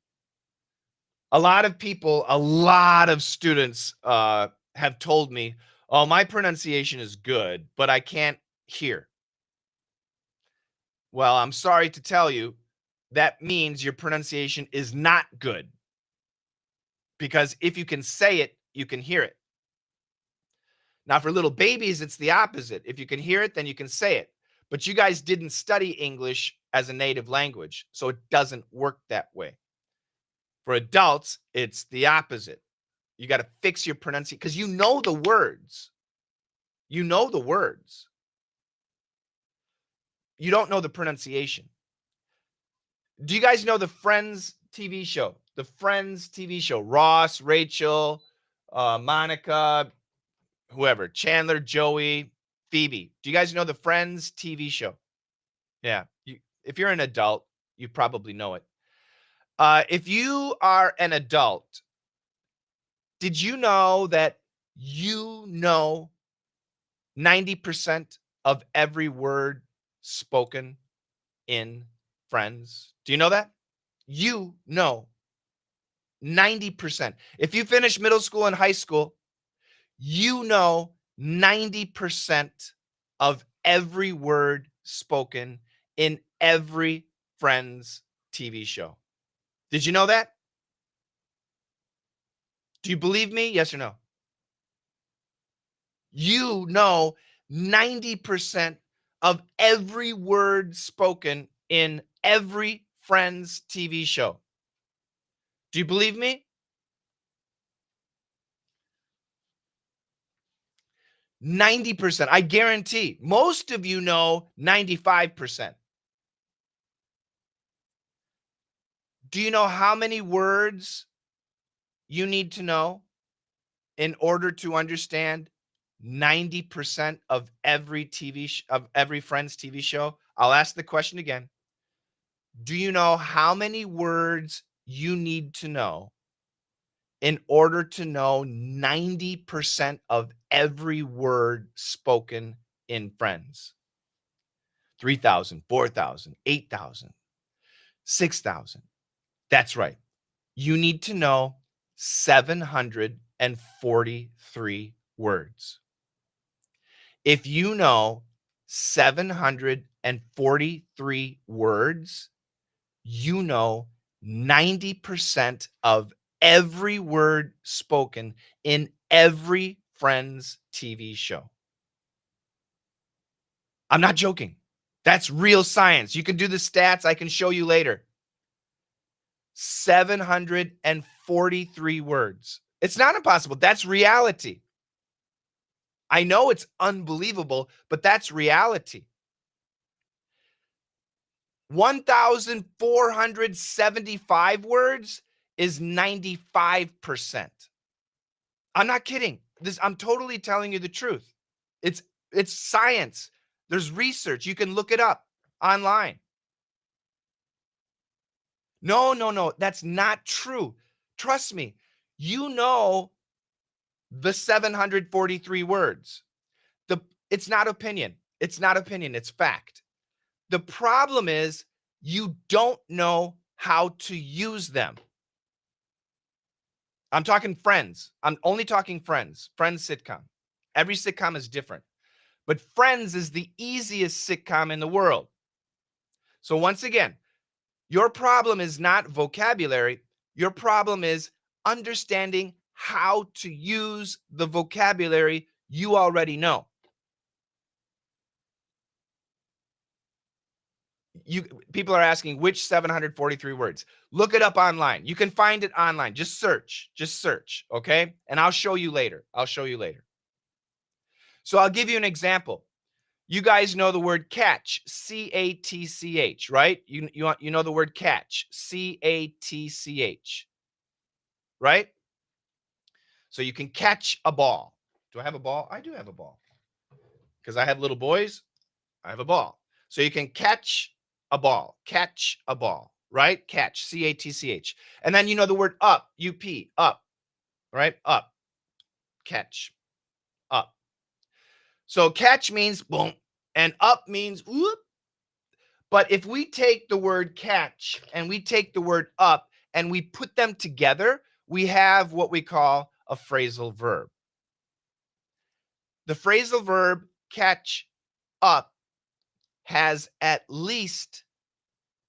A lot of people, a lot of students have told me, oh, my pronunciation is good, but I can't hear. Well, I'm sorry to tell you, that means your pronunciation is not good. Because if you can say it, you can hear it. Now, for little babies, it's the opposite. If you can hear it, then you can say it. But you guys didn't study English as a native language, so it doesn't work that way. For adults, it's the opposite. You got to fix your pronunciation because you know the words. You know the words. You don't know the pronunciation. Do you guys know the Friends TV show? The Friends TV show. Ross, Rachel, Monica, whoever. Chandler, Joey, Phoebe. Do you guys know the Friends TV show? Yeah. If you're an adult, you probably know it. If you are an adult, did you know that you know 90% of every word spoken in Friends? Do you know that? You know 90%. If you finish middle school and high school, you know 90% of every word spoken in every Friends TV show. Did you know that? Do you believe me? Yes or no? You know 90% of every word spoken in every Friends TV show. Do you believe me? 90%. I guarantee most of you know 95%. Do you know how many words you need to know in order to understand 90% of every of every Friends TV show? I'll ask the question again. Do you know how many words you need to know in order to know 90% of every word spoken in Friends? 3,000, 4,000, 8,000, 6,000. That's right. You need to know 743 words. If you know 743 words, you know 90% of every word spoken in every Friends TV show. I'm not joking. That's real science. You can do the stats. I can show you later. 743 words. It's not impossible. That's reality. I know it's unbelievable, but that's reality. 1,475 words is 95%. I'm not kidding. I'm totally telling you the truth. It's science. There's research. You can look it up online. No. That's not true. Trust me. You know the 743 words. It's not opinion. It's not opinion. It's fact. The problem is you don't know how to use them. I'm talking Friends. I'm only talking Friends. Friends sitcom. Every sitcom is different. But Friends is the easiest sitcom in the world. So once again, your problem is not vocabulary. Your problem is understanding how to use the vocabulary you already know. People are asking which 743 words. Look it up online. You can find it online. Just search, okay? And I'll show you later. So I'll give you an example. You guys know the word catch, C-A-T-C-H, right? You know the word catch, C-A-T-C-H, right? So you can catch a ball. Do I have a ball? I do have a ball. Because I have little boys, I have a ball. So you can catch a ball, right? Catch, C-A-T-C-H. And then you know the word up, U-P, up, right? Up, catch, up. So catch means boom, and up means whoop. But if we take the word catch and we take the word up and we put them together, we have what we call a phrasal verb. The phrasal verb catch up has at least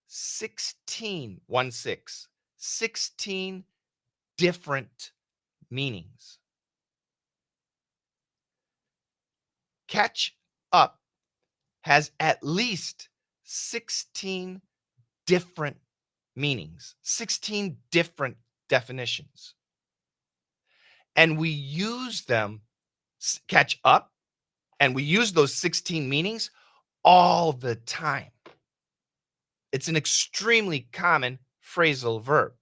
16 different meanings. Catch up has at least 16 different meanings, 16 different definitions. And we use them, catch up, and we use those 16 meanings all the time. It's an extremely common phrasal verb.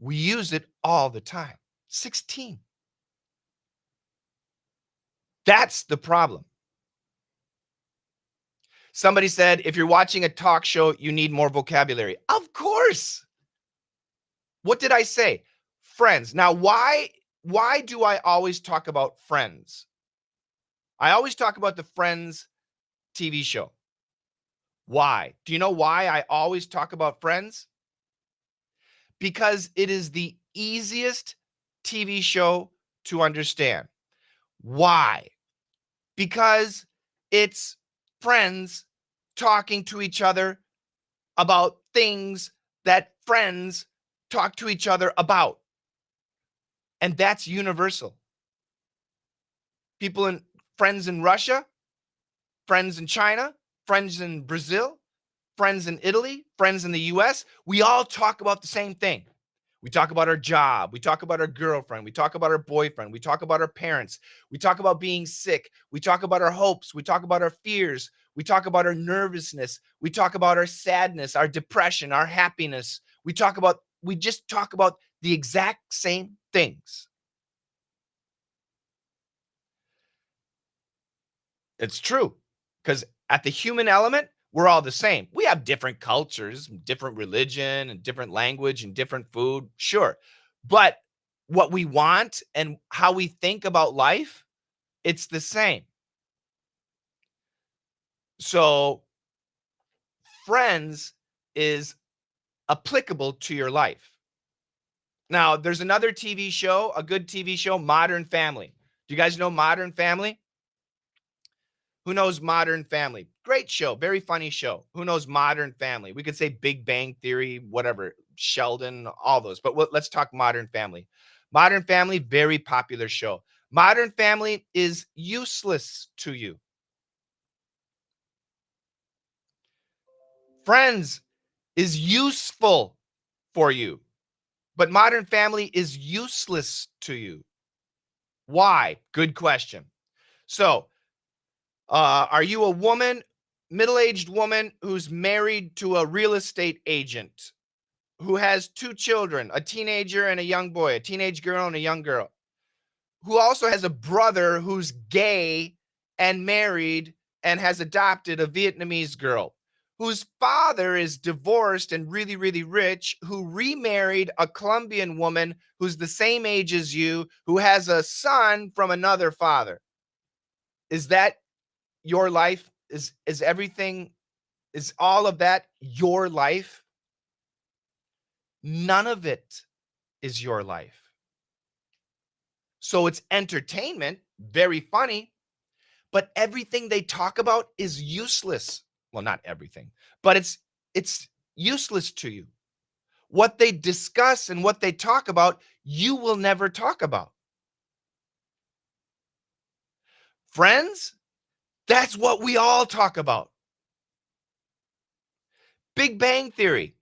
We use it all the time. 16. That's the problem. Somebody said, if you're watching a talk show, you need more vocabulary. Of course. What did I say? Friends. Now, why do I always talk about Friends? I always talk about the Friends TV show. Why? Do you know why I always talk about Friends? Because it is the easiest TV show to understand. Why? Because it's friends talking to each other about things that friends talk to each other about. And that's universal. Friends in Russia, friends in China, friends in Brazil, friends in Italy, friends in the US, we all talk about the same thing. We talk about our job. We talk about our girlfriend. We talk about our boyfriend. We talk about our parents. We talk about being sick. We talk about our hopes. We talk about our fears. We talk about our nervousness. We talk about our sadness, our depression, our happiness. We just talk about the exact same things. It's true, because at the human element, we're all the same. We have different cultures, different religion, and different language and different food, sure. But what we want and how we think about life, it's the same. So, Friends is applicable to your life. Now, there's another TV show, a good TV show, Modern Family. Do you guys know Modern Family? Who knows Modern Family? Great show, very funny show. Who knows Modern Family? We could say Big Bang Theory, whatever, Sheldon, all those. But let's talk Modern Family. Modern Family, very popular show. Modern Family is useless to you. Friends is useful for you, but Modern Family is useless to you. Why? Good question. So, are you a woman, middle-aged woman who's married to a real estate agent who has 2 children, a teenager and a young boy, a teenage girl and a young girl, who also has a brother who's gay and married and has adopted a Vietnamese girl, whose father is divorced and really, really rich, who remarried a Colombian woman who's the same age as you, who has a son from another father? Is that your life? Is everything, is all of that your life? None of it is your life. So it's entertainment, very funny, but everything they talk about is useless. Well, not everything, but it's useless to you. What they discuss and what they talk about, you will never talk about. Friends, that's what we all talk about. Big Bang Theory,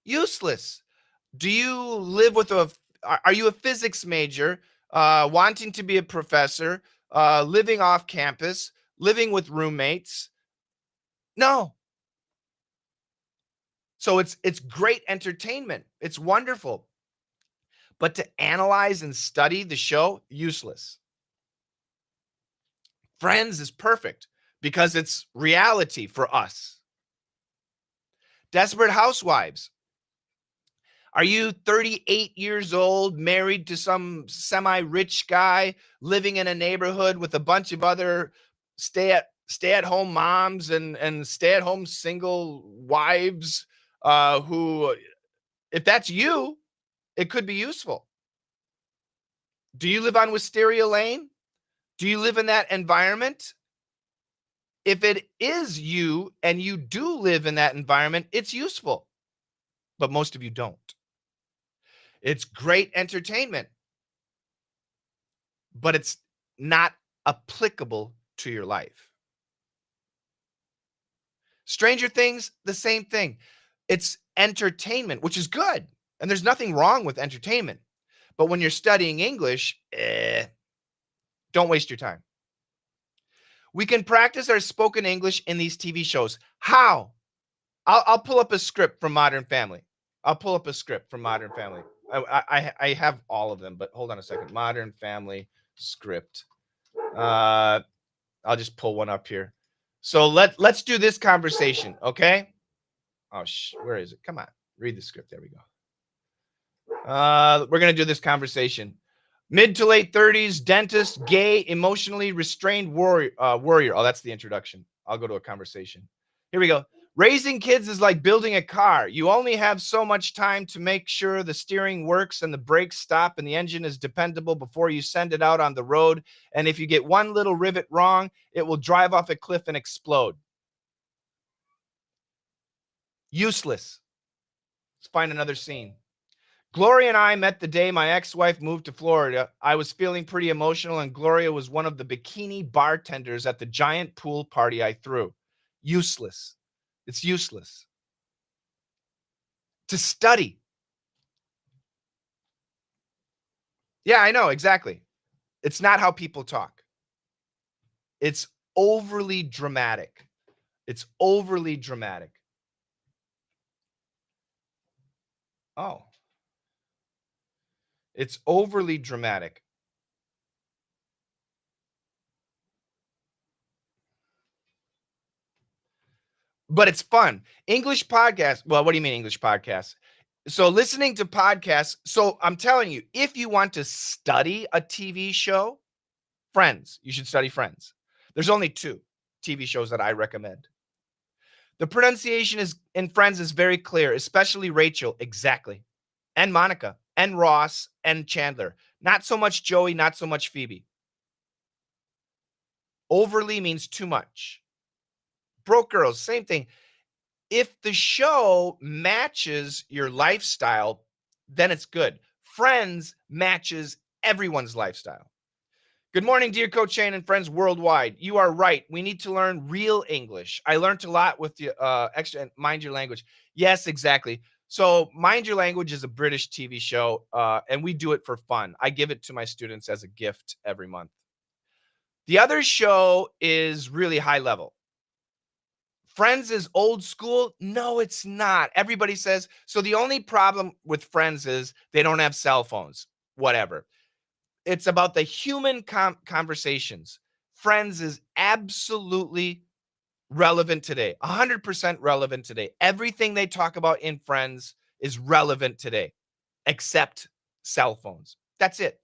useless. Do you live with are you a physics major, wanting to be a professor, living off campus, living with roommates? No. So it's great entertainment. It's wonderful. But to analyze and study the show, useless. Friends is perfect because it's reality for us. Desperate Housewives. Are you 38 years old, married to some semi-rich guy, living in a neighborhood with a bunch of other stay-at-home moms and stay-at-home single wives, who, if that's you, it could be useful. Do you live on Wisteria Lane? Do you live in that environment? If it is you and you do live in that environment, it's useful. But most of you don't. It's great entertainment, but it's not applicable to your life. Stranger Things, the same thing. It's entertainment, which is good. And there's nothing wrong with entertainment. But when you're studying English, don't waste your time. We can practice our spoken English in these TV shows. How? I'll pull up a script from Modern Family. I have all of them, but hold on a second. Modern Family script. I'll just pull one up here. So let's do this conversation, okay? Oh, where is it? Come on, read the script. There we go. We're gonna do this conversation. Mid to late 30s, dentist, gay, emotionally restrained warrior. Oh, that's the introduction. I'll go to a conversation. Here we go. Raising kids is like building a car. You only have so much time to make sure the steering works and the brakes stop and the engine is dependable before you send it out on the road. And if you get one little rivet wrong, it will drive off a cliff and explode. Useless. Let's find another scene. Gloria and I met the day my ex-wife moved to Florida. I was feeling pretty emotional, and Gloria was one of the bikini bartenders at the giant pool party I threw. Useless. It's useless. To study. Yeah, I know, exactly. It's not how people talk. It's overly dramatic. It's overly dramatic. Oh. It's overly dramatic. but it's fun. English podcasts. Well, what do you mean English podcasts? So listening to podcasts. So I'm telling you, if you want to study a TV show, Friends, you should study Friends. There's only 2 TV shows that I recommend. The pronunciation is in Friends is very clear, especially Rachel, exactly. And Monica, and Ross, and Chandler. Not so much Joey, not so much Phoebe. Overly means too much. Broke Girls, same thing. If the show matches your lifestyle, then it's good. Friends matches everyone's lifestyle. Good morning, dear Coach Shane and friends worldwide. You are right. We need to learn real English. I learned a lot with the extra Mind Your Language. Yes, exactly. So Mind Your Language is a British TV show, and we do it for fun. I give it to my students as a gift every month. The other show is really high level. Friends is old school. No, it's not. Everybody says, so the only problem with Friends is they don't have cell phones, whatever. It's about the human conversations. Friends is absolutely relevant today, 100% relevant today. Everything they talk about in Friends is relevant today, except cell phones. That's it.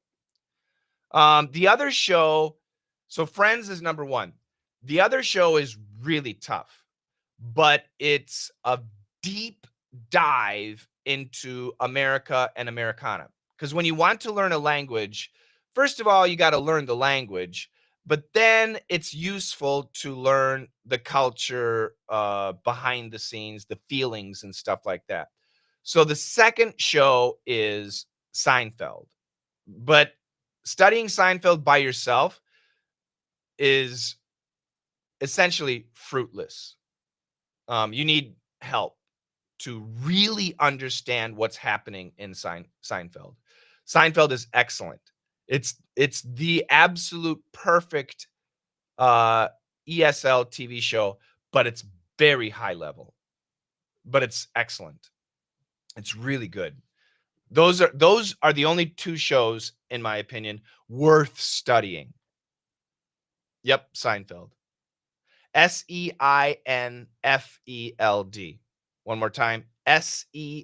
The other show, so Friends is number 1. The other show is really tough, but it's a deep dive into America and Americana. Because when you want to learn a language, first of all, you got to learn the language, but then it's useful to learn the culture behind the scenes, the feelings and stuff like that. So the second show is Seinfeld. But studying Seinfeld by yourself is essentially fruitless. You need help to really understand what's happening in Seinfeld. Seinfeld is excellent. It's the absolute perfect ESL TV show, but it's very high level. But it's excellent. It's really good. Those are the only 2 shows, in my opinion, worth studying. Yep, Seinfeld. Seinfeld. One more time. Seinfeld.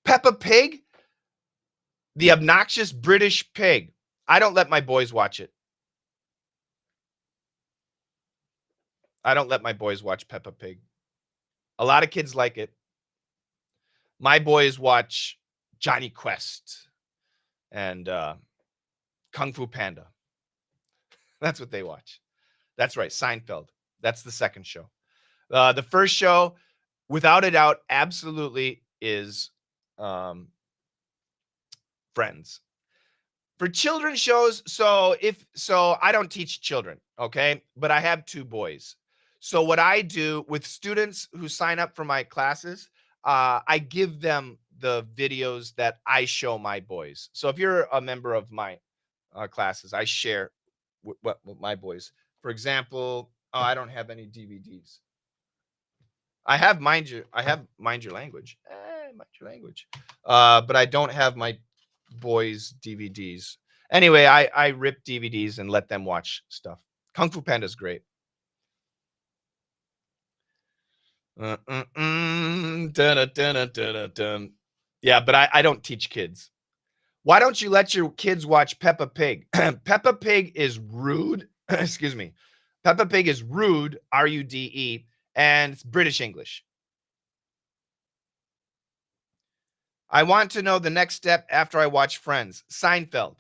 Peppa Pig, the obnoxious British pig. I don't let my boys watch it. I don't let my boys watch Peppa Pig. A lot of kids like it. My boys watch Johnny Quest and Kung Fu Panda. That's what they watch. That's right, Seinfeld. That's the second show. The first show, without a doubt, absolutely is Friends. For children's shows, so I don't teach children, okay? But I have 2 boys. So what I do with students who sign up for my classes, I give them the videos that I show my boys. So if you're a member of my classes, I share with my boys. For example, I don't have any DVDs. I have Mind Your Language. Mind Your Language. But I don't have my boys' DVDs. Anyway, I rip DVDs and let them watch stuff. Kung Fu Panda is great. Yeah, but I don't teach kids. Why don't you let your kids watch Peppa Pig? Peppa Pig is rude. Excuse me. Peppa Pig is rude, R-U-D-E, and it's British English. I want to know the next step after I watch Friends. Seinfeld.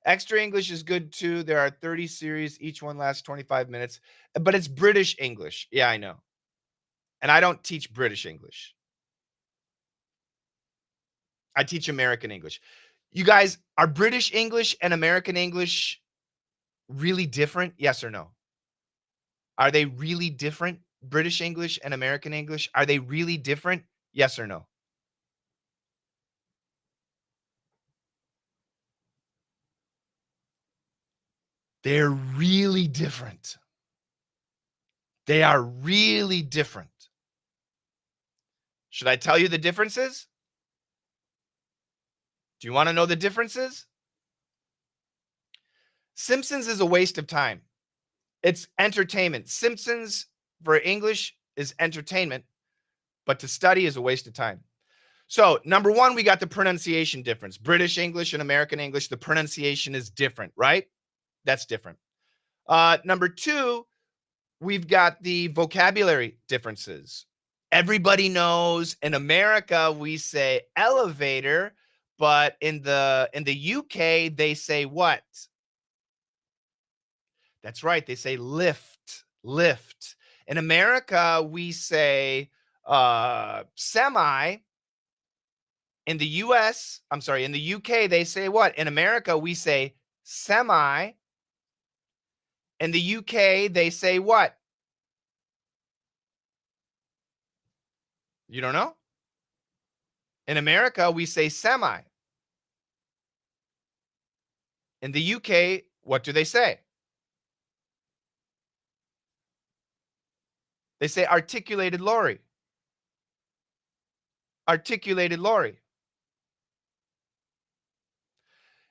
Extra English is good too. There are 30 series. Each one lasts 25 minutes, but it's British English. Yeah, I know. And I don't teach British English. I teach American English. You guys, are British English and American English really different? Yes or no? Are they really different? British English and American English, are they really different? Yes or no? They're really different. They are really different. Should I tell you the differences? Do you want to know the differences? Simpsons is a waste of time. It's entertainment. Simpsons for English is entertainment, but to study is a waste of time. So, number one, we got the pronunciation difference. British English and American English, the pronunciation is different, right? That's different. Number two, we've got the vocabulary differences. Everybody knows in America we say elevator, but in the UK they say what? That's right, they say lift, lift. In America we say semi. In the US, I'm sorry, in the UK they say what? In America we say semi. In the UK they say what? You don't know? In America, we say semi. In the UK, what do they say? They say articulated lorry. Articulated lorry.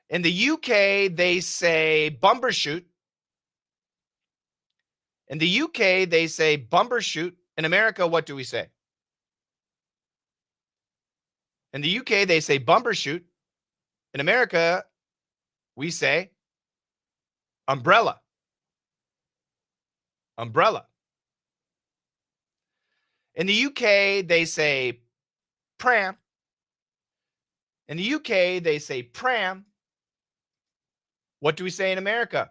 In the UK, they say bumbershoot. In the UK, they say bumbershoot. In America, what do we say? In the UK, they say bumbershoot. In America, we say umbrella. Umbrella. In the UK, they say pram. In the UK, they say pram. What do we say in America?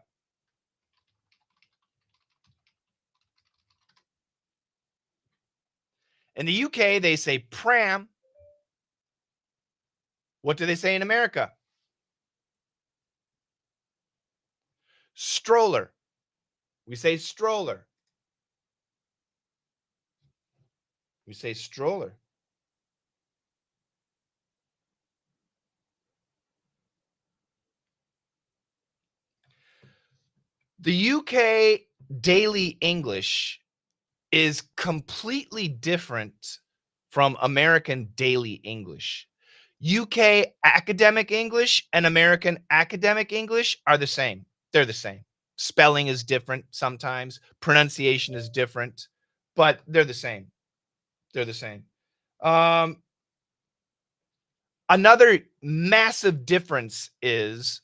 In the UK, they say pram. What do they say in America? Stroller. We say stroller. We say stroller. The UK daily English is completely different from American daily English. UK academic English and American academic English are the same. They're the same. Spelling is different sometimes. Pronunciation is different, but they're the same. They're the same. Another massive difference is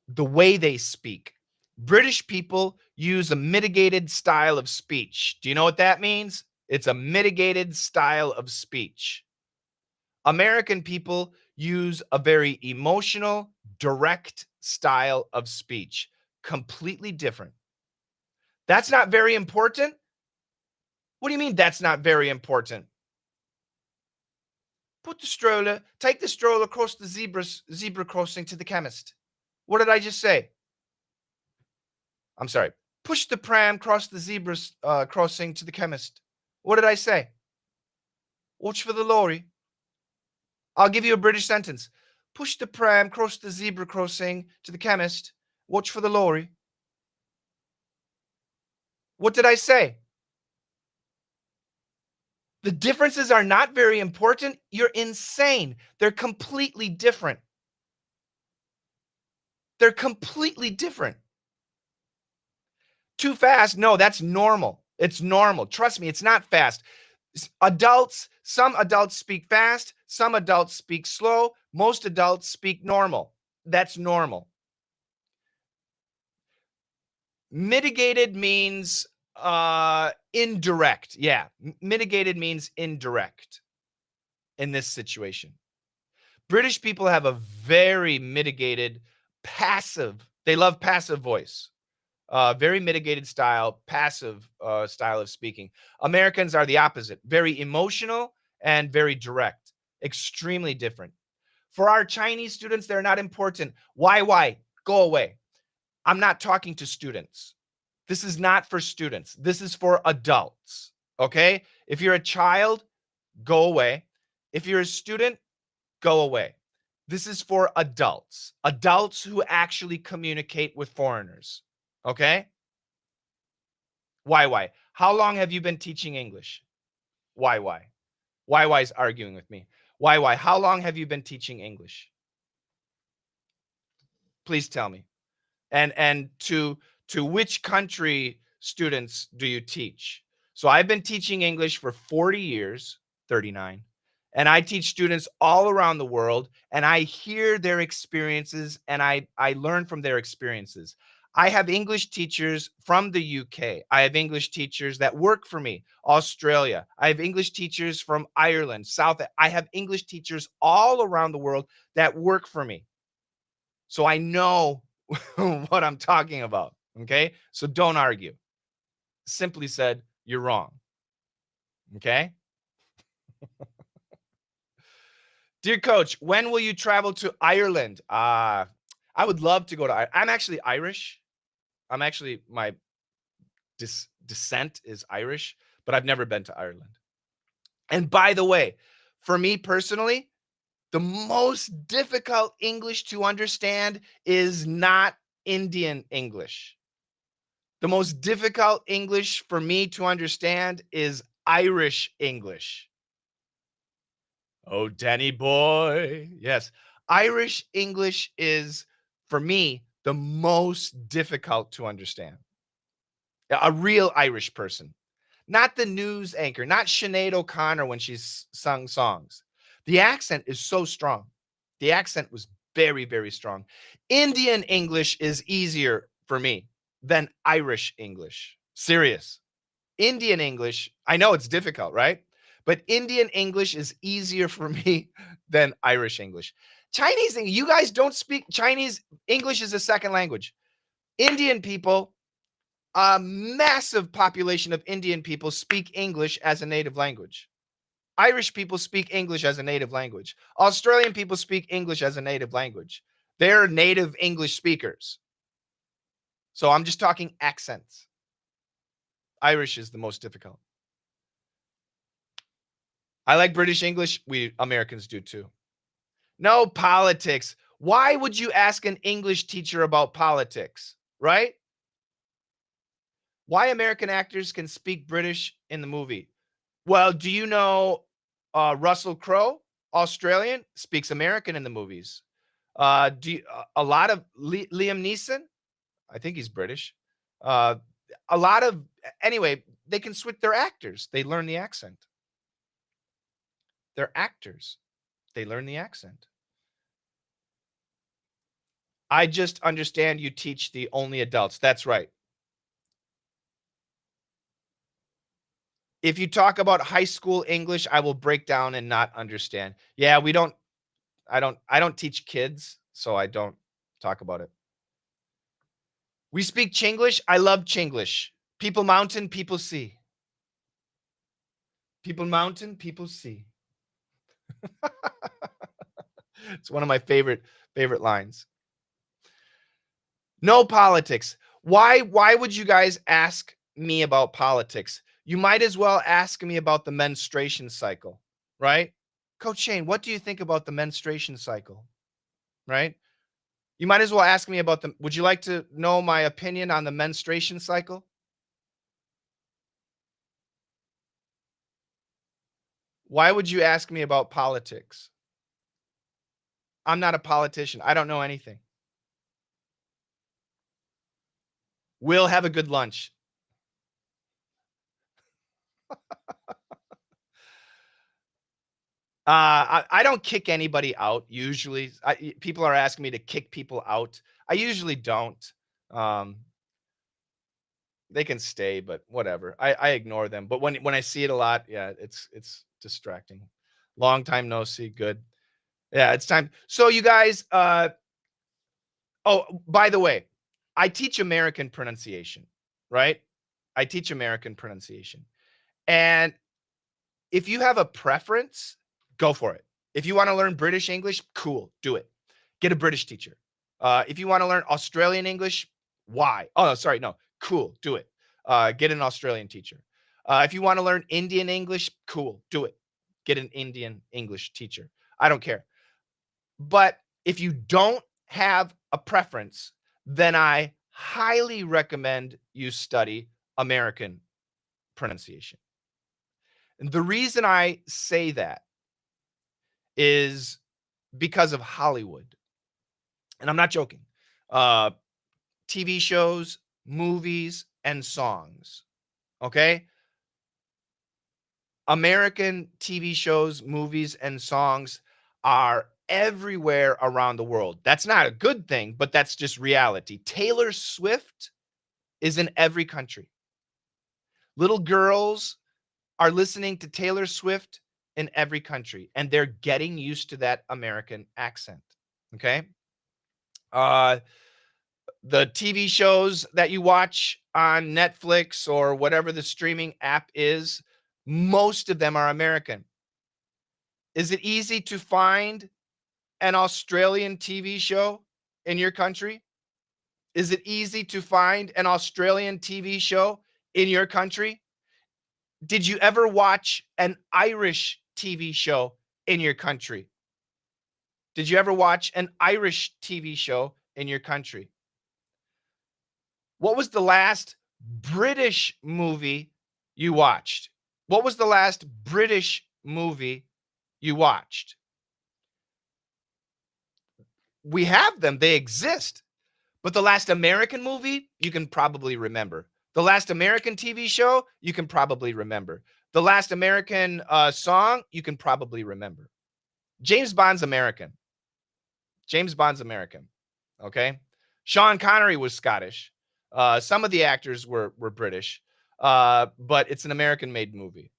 the way they speak. British people use a mitigated style of speech. Do you know what that means? It's a mitigated style of speech. American people use a very emotional, direct style of speech. Completely different. That's not very important? What do you mean that's not very important? Take the stroller across the zebra crossing to the chemist. What did I just say? I'm sorry. Push the pram across the zebra crossing to the chemist. What did I say? Watch for the lorry. I'll give you a British sentence. Push the pram across the zebra crossing to the chemist. Watch for the lorry. What did I say? The differences are not very important. You're insane. They're completely different. They're completely different. Too fast? No, that's normal. It's normal. Trust me, it's not fast. Some adults speak fast. Some adults speak slow. Most adults speak normal. That's normal. Mitigated means indirect. Yeah, mitigated means indirect in this situation. British people have a very mitigated, passive, they love passive voice. Very mitigated style, passive style of speaking. Americans are the opposite, very emotional and very direct, extremely different. For our Chinese students, they're not important. Why? Go away. I'm not talking to students. This is not for students. This is for adults, okay? If you're a child, go away. If you're a student, go away. This is for adults, adults who actually communicate with foreigners, okay? Why? How long have you been teaching English? Why? Why is arguing with me. Why? How long have you been teaching English? Please tell me. And to which country students do you teach? So I've been teaching English for 40 years, 39, and I teach students all around the world, and I hear their experiences and I learn from their experiences. I have English teachers from the UK. I have English teachers that work for me, Australia. I have English teachers from Ireland, I have English teachers all around the world that work for me. So I know what I'm talking about. Okay. So don't argue. Simply said, you're wrong. Okay. Dear coach, when will you travel to Ireland? I would love to go to Ireland. I'm actually Irish. My descent is Irish, but I've never been to Ireland. And by the way, for me personally, the most difficult English to understand is not Indian English. The most difficult English for me to understand is Irish English. Oh, Danny boy. Yes. Irish English is, for me, the most difficult to understand. A real Irish person, not the news anchor, not Sinead O'Connor when she's sung songs. The accent is so strong. The accent was very, very strong. Indian English is easier for me than Irish English. Serious. Indian English, I know it's difficult, right? But Indian English is easier for me than Irish English. Chinese, you guys don't speak Chinese. English is a second language. Indian people, a massive population of Indian people speak English as a native language. Irish people speak English as a native language. Australian people speak English as a native language. They're native English speakers. So I'm just talking accents. Irish is the most difficult. I like British English. We Americans do too. No politics. Why would you ask an English teacher about politics, right? Why American actors can speak British in the movie? Well, do you know Russell Crowe, Australian, speaks American in the movies? A lot of Liam Neeson, I think he's British. Uh, a lot of anyway, they can switch. They're actors. They learn the accent. They're actors. They learn the accent. I just understand you teach the only adults. That's right. If you talk about high school English, I will break down and not understand. Yeah, I don't teach kids, so I don't talk about it. We speak Chinglish. I love Chinglish. People mountain, people sea. People mountain, people sea. It's one of my favorite lines. No politics. Why would you guys ask me about politics? You might as well ask me about the menstruation cycle, right? Coach Shane, what do you think about the menstruation cycle? Right? You might as well ask me about would you like to know my opinion on the menstruation cycle? Why would you ask me about politics? I'm not a politician. I don't know anything. We'll have a good lunch. I don't kick anybody out usually. People are asking me to kick people out. I usually don't. Um, they can stay, but whatever. I ignore them. But when I see it a lot, yeah, it's distracting. Long time no see. Good. Yeah, it's time. So you guys, oh, by the way, I teach American pronunciation, right? I teach American pronunciation. And if you have a preference, go for it. If you want to learn British English, cool, do it. Get a British teacher. If you want to learn Australian English, why? Oh, no, sorry, no, cool, do it. Get an Australian teacher. If you want to learn Indian English, cool, do it. Get an Indian English teacher. I don't care. But if you don't have a preference, then I highly recommend you study American pronunciation. And the reason I say that is because of Hollywood. And I'm not joking. TV shows, movies, and songs. Okay? American TV shows, movies, and songs are everywhere around the world. That's not a good thing, but that's just reality. Taylor Swift is in every country. Little girls are listening to Taylor Swift in every country, and they're getting used to that American accent. Okay. Uh, the TV shows that you watch on Netflix or whatever the streaming app is, most of them are American. Is it easy to find an Australian TV show in your country? Is it easy to find an Australian TV show in your country? Did you ever watch an Irish TV show in your country? Did you ever watch an Irish TV show in your country? What was the last British movie you watched? What was the last British movie you watched? We have them, they exist. But the last American movie, you can probably remember. The last American TV show, you can probably remember. The last American song, you can probably remember. James Bond's American. James Bond's American. Okay. Sean Connery was Scottish. Some of the actors were British, but it's an American-made movie.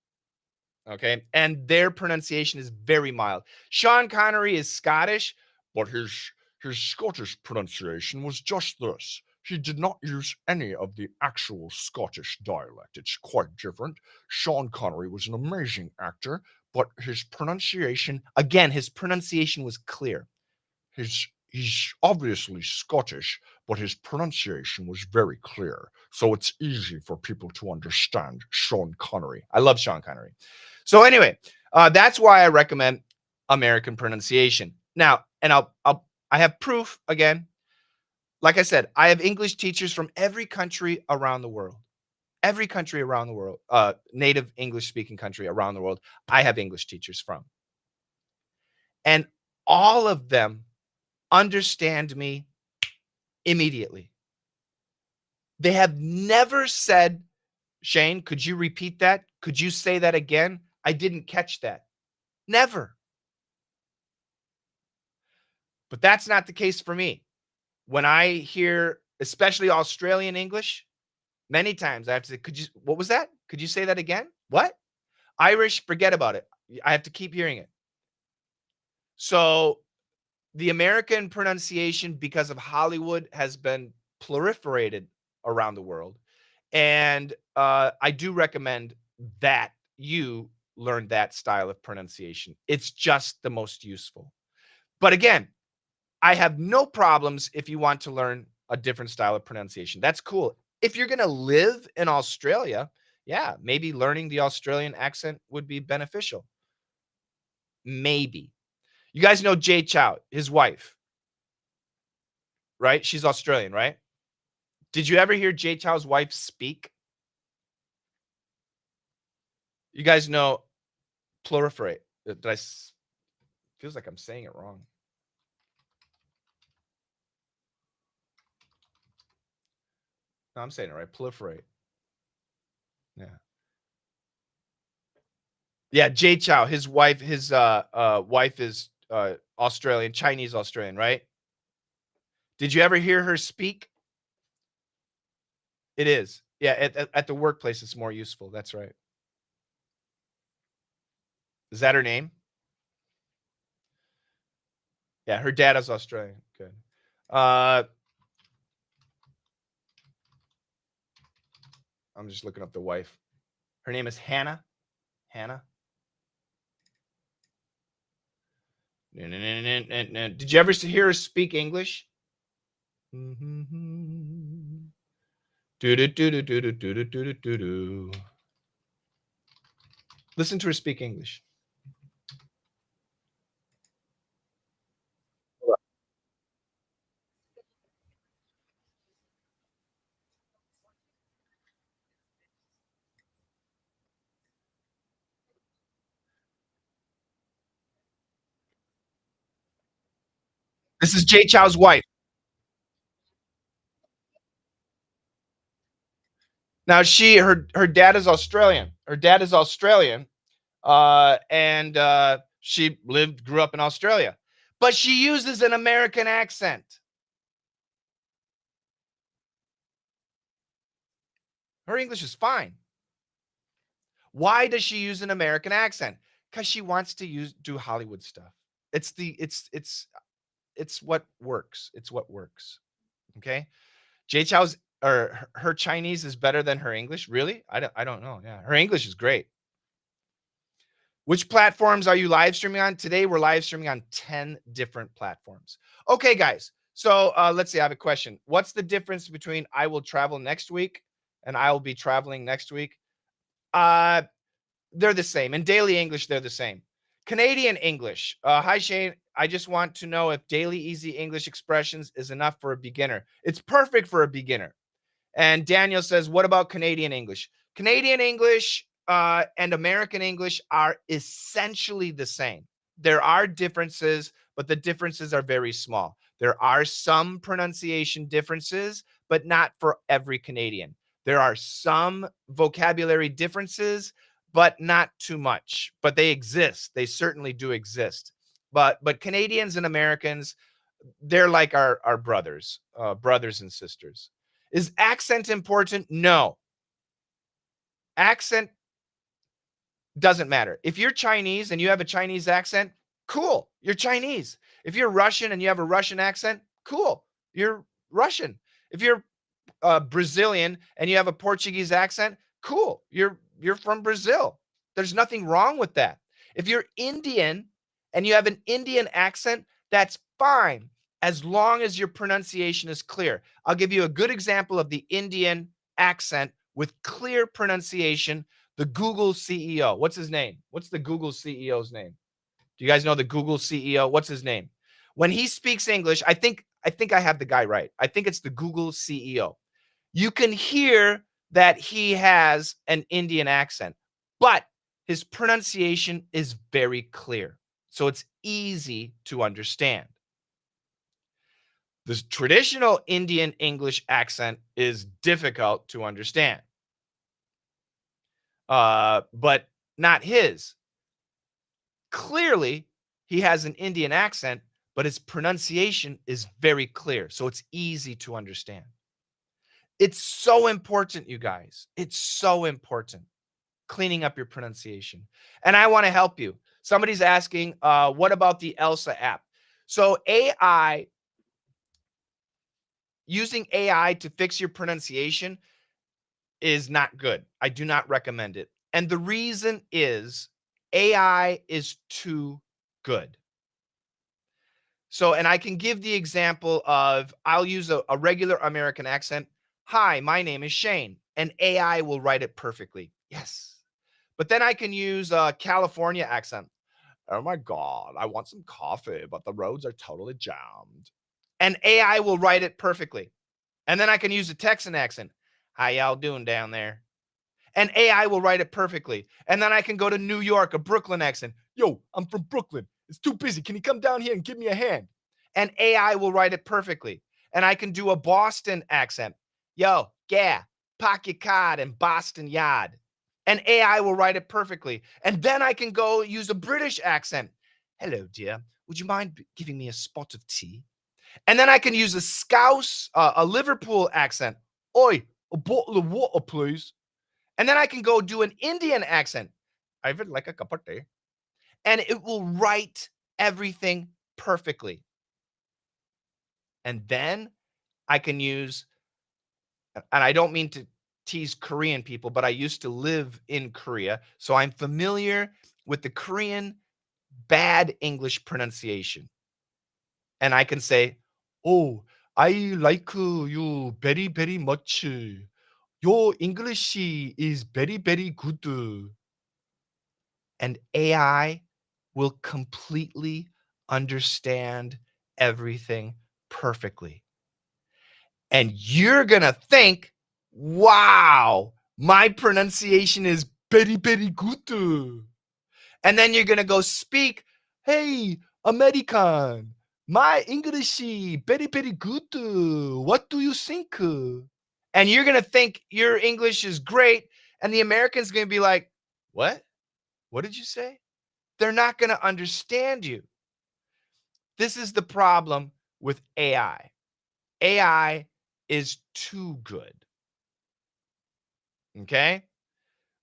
Okay, and their pronunciation is very mild. Sean Connery is Scottish, but his Scottish pronunciation was just this. He did not use any of the actual Scottish dialect. It's quite different. Sean Connery was an amazing actor, but his pronunciation, again, his pronunciation was clear. He's obviously Scottish, but his pronunciation was very clear. So it's easy for people to understand Sean Connery. I love Sean Connery. So anyway, that's why I recommend American pronunciation. Now, and I have proof again. Like I said, I have English teachers from every country around the world. Every country around the world, native English speaking country around the world, I have English teachers from. And all of them understand me immediately. They have never said, Shane, could you repeat that? Could you say that again? I didn't catch that. Never. But that's not the case for me. When I hear, especially Australian English, many times I have to say, what was that? Could you say that again? What? Irish, forget about it. I have to keep hearing it. So the American pronunciation, because of Hollywood, has been proliferated around the world. And I do recommend that you learn that style of pronunciation. It's just the most useful. But again, I have no problems if you want to learn a different style of pronunciation. That's cool. If you're going to live in Australia, yeah, maybe learning the Australian accent would be beneficial. Maybe. You guys know 𝐤𝐢, his wife, right? She's Australian, right? Did you ever hear 𝐤𝐢's wife speak? You guys know proliferate. Feels like I'm saying it wrong. No, I'm saying it right. Proliferate. Yeah. Yeah, 𝐤𝐢, his wife is Australian, Chinese Australian, right? Did you ever hear her speak? It is. Yeah, at the workplace, it's more useful. That's right. Is that her name? Yeah, her dad is Australian. Good. I'm just looking up the wife. Her name is Hannah. Hannah. Did you ever hear her speak English? Listen to her speak English. This is 𝐤𝐢's wife. Now her dad is Australian. Her dad is Australian, and she grew up in Australia, but she uses an American accent. Her English is fine. Why does she use an American accent? Because she wants to do Hollywood stuff. It's what works. It's what works. Okay. 𝐤𝐤𝐧 or her Chinese is better than her English. Really? I don't know. Yeah. Her English is great. Which platforms are you live streaming on? Today, we're live streaming on 10 different platforms. Okay, guys. So let's see. I have a question. What's the difference between I will travel next week and I will be traveling next week? They're the same. In daily English, they're the same. Canadian English. Hi, Shane. I just want to know if daily easy English expressions is enough for a beginner. It's perfect for a beginner. And Daniel says, what about Canadian English? Canadian English and American English are essentially the same. There are differences, but the differences are very small. There are some pronunciation differences, but not for every Canadian. There are some vocabulary differences, but not too much. But they exist. They certainly do exist. But Canadians and Americans, they're like our brothers and sisters. Is accent important? No. Accent doesn't matter. If you're Chinese and you have a Chinese accent, cool, you're Chinese. If you're Russian and you have a Russian accent, cool, you're Russian. If you're Brazilian and you have a Portuguese accent, cool, you're from Brazil. There's nothing wrong with that. If you're Indian and you have an Indian accent, that's fine, as long as your pronunciation is clear. I'll give you a good example of the Indian accent with clear pronunciation. The Google CEO. What's his name? What's the Google CEO's name? Do you guys know the Google CEO? What's his name? When he speaks English, I think I have the guy right. I think it's the Google CEO. You can hear that he has an Indian accent, but his pronunciation is very clear. So it's easy to understand. The traditional Indian English accent is difficult to understand, but not his. Clearly, he has an Indian accent, but his pronunciation is very clear, so it's easy to understand. It's so important, you guys. It's so important, cleaning up your pronunciation. And I want to help you. Somebody's asking, what about the Elsa app? So using AI to fix your pronunciation is not good. I do not recommend it. And the reason is AI is too good. So, and I can give the example of, I'll use a regular American accent. Hi, my name is Shane, and AI will write it perfectly. Yes. But then I can use a California accent. Oh my God, I want some coffee, but the roads are totally jammed. And AI will write it perfectly. And then I can use a Texan accent. How y'all doing down there? And AI will write it perfectly. And then I can go to New York, a Brooklyn accent. Yo, I'm from Brooklyn. It's too busy. Can you come down here and give me a hand? And AI will write it perfectly. And I can do a Boston accent. Yo, yeah, park your car in Boston Yard. And AI will write it perfectly. And then I can go use a British accent. Hello, dear. Would you mind giving me a spot of tea? And then I can use a Scouse, a Liverpool accent. Oi, a bottle of water, please. And then I can go do an Indian accent. I would like a cup of tea. And it will write everything perfectly. And then I can use, and I don't mean to tease Korean people, but I used to live in Korea. So I'm familiar with the Korean bad English pronunciation. And I can say, oh, I like you very, very much. Your English is very, very good. And AI will completely understand everything perfectly. And you're going to think, wow, my pronunciation is very, very good. And then you're going to go speak, hey, American, my English is very, very good. What do you think? And you're going to think your English is great. And the American's going to be like, what? What did you say? They're not going to understand you. This is the problem with AI. AI is too good. Okay?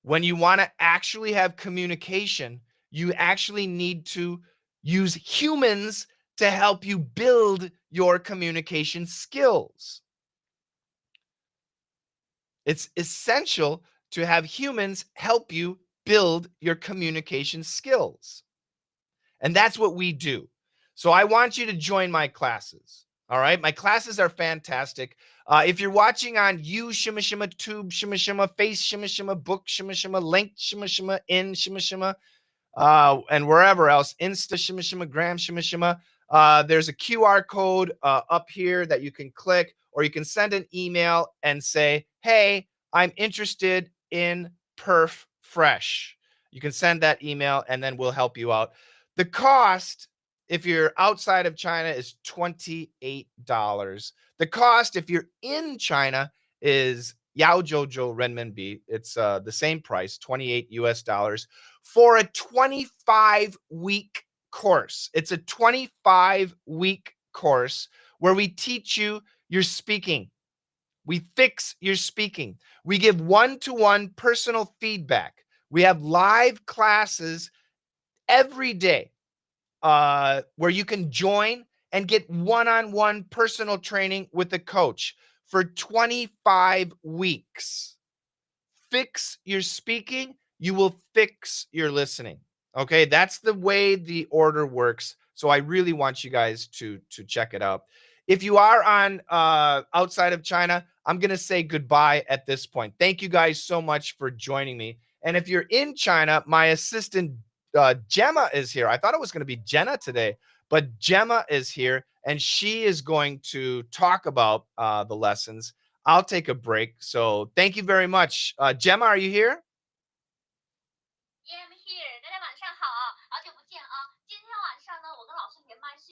When you want to actually have communication, you actually need to use humans to help you build your communication skills. It's essential to have humans help you build your communication skills. And that's what we do. So I want you to join my classes. All right. My classes are fantastic. If you're watching on 𝐬𝐩𝐵𝐷, Tube, 𝐸𝐸𝐵, Face, 𝐸𝐸𝐵, Book, 𝐸𝐸𝐵, Link, 𝐸𝐸𝐵, In, 𝐸𝐸𝐵, and wherever else, Insta, 𝐸𝐸𝐵, Gram, 𝐸𝐸𝐵. There's a QR code up here that you can click, or you can send an email and say, hey, I'm interested in PIRF Fresh. You can send that email and then we'll help you out. The cost, if you're outside of China, is $28. The cost, if you're in China, is 𝐬𝐤𝐲 renminbi. It's the same price, $28 US, for a 25-week course. It's a 25-week course where we teach you your speaking. We fix your speaking. We give one-to-one personal feedback. We have live classes every day where you can join and get one-on-one personal training with a coach for 25 weeks. Fix your speaking, you will fix your listening. Okay, that's the way the order works. So I really want you guys to check it out. If you are on outside of China, I'm going to say goodbye at this point. Thank you guys so much for joining me. And if you're in China, my assistant Gemma is here. I thought it was going to be Jenna today, but Gemma is here and she is going to talk about the lessons. I'll take a break. So thank you very much. Gemma, are you here? Yeah, I'm here. 大家晚上好，好久不见啊！今天晚上呢，我跟老师连麦是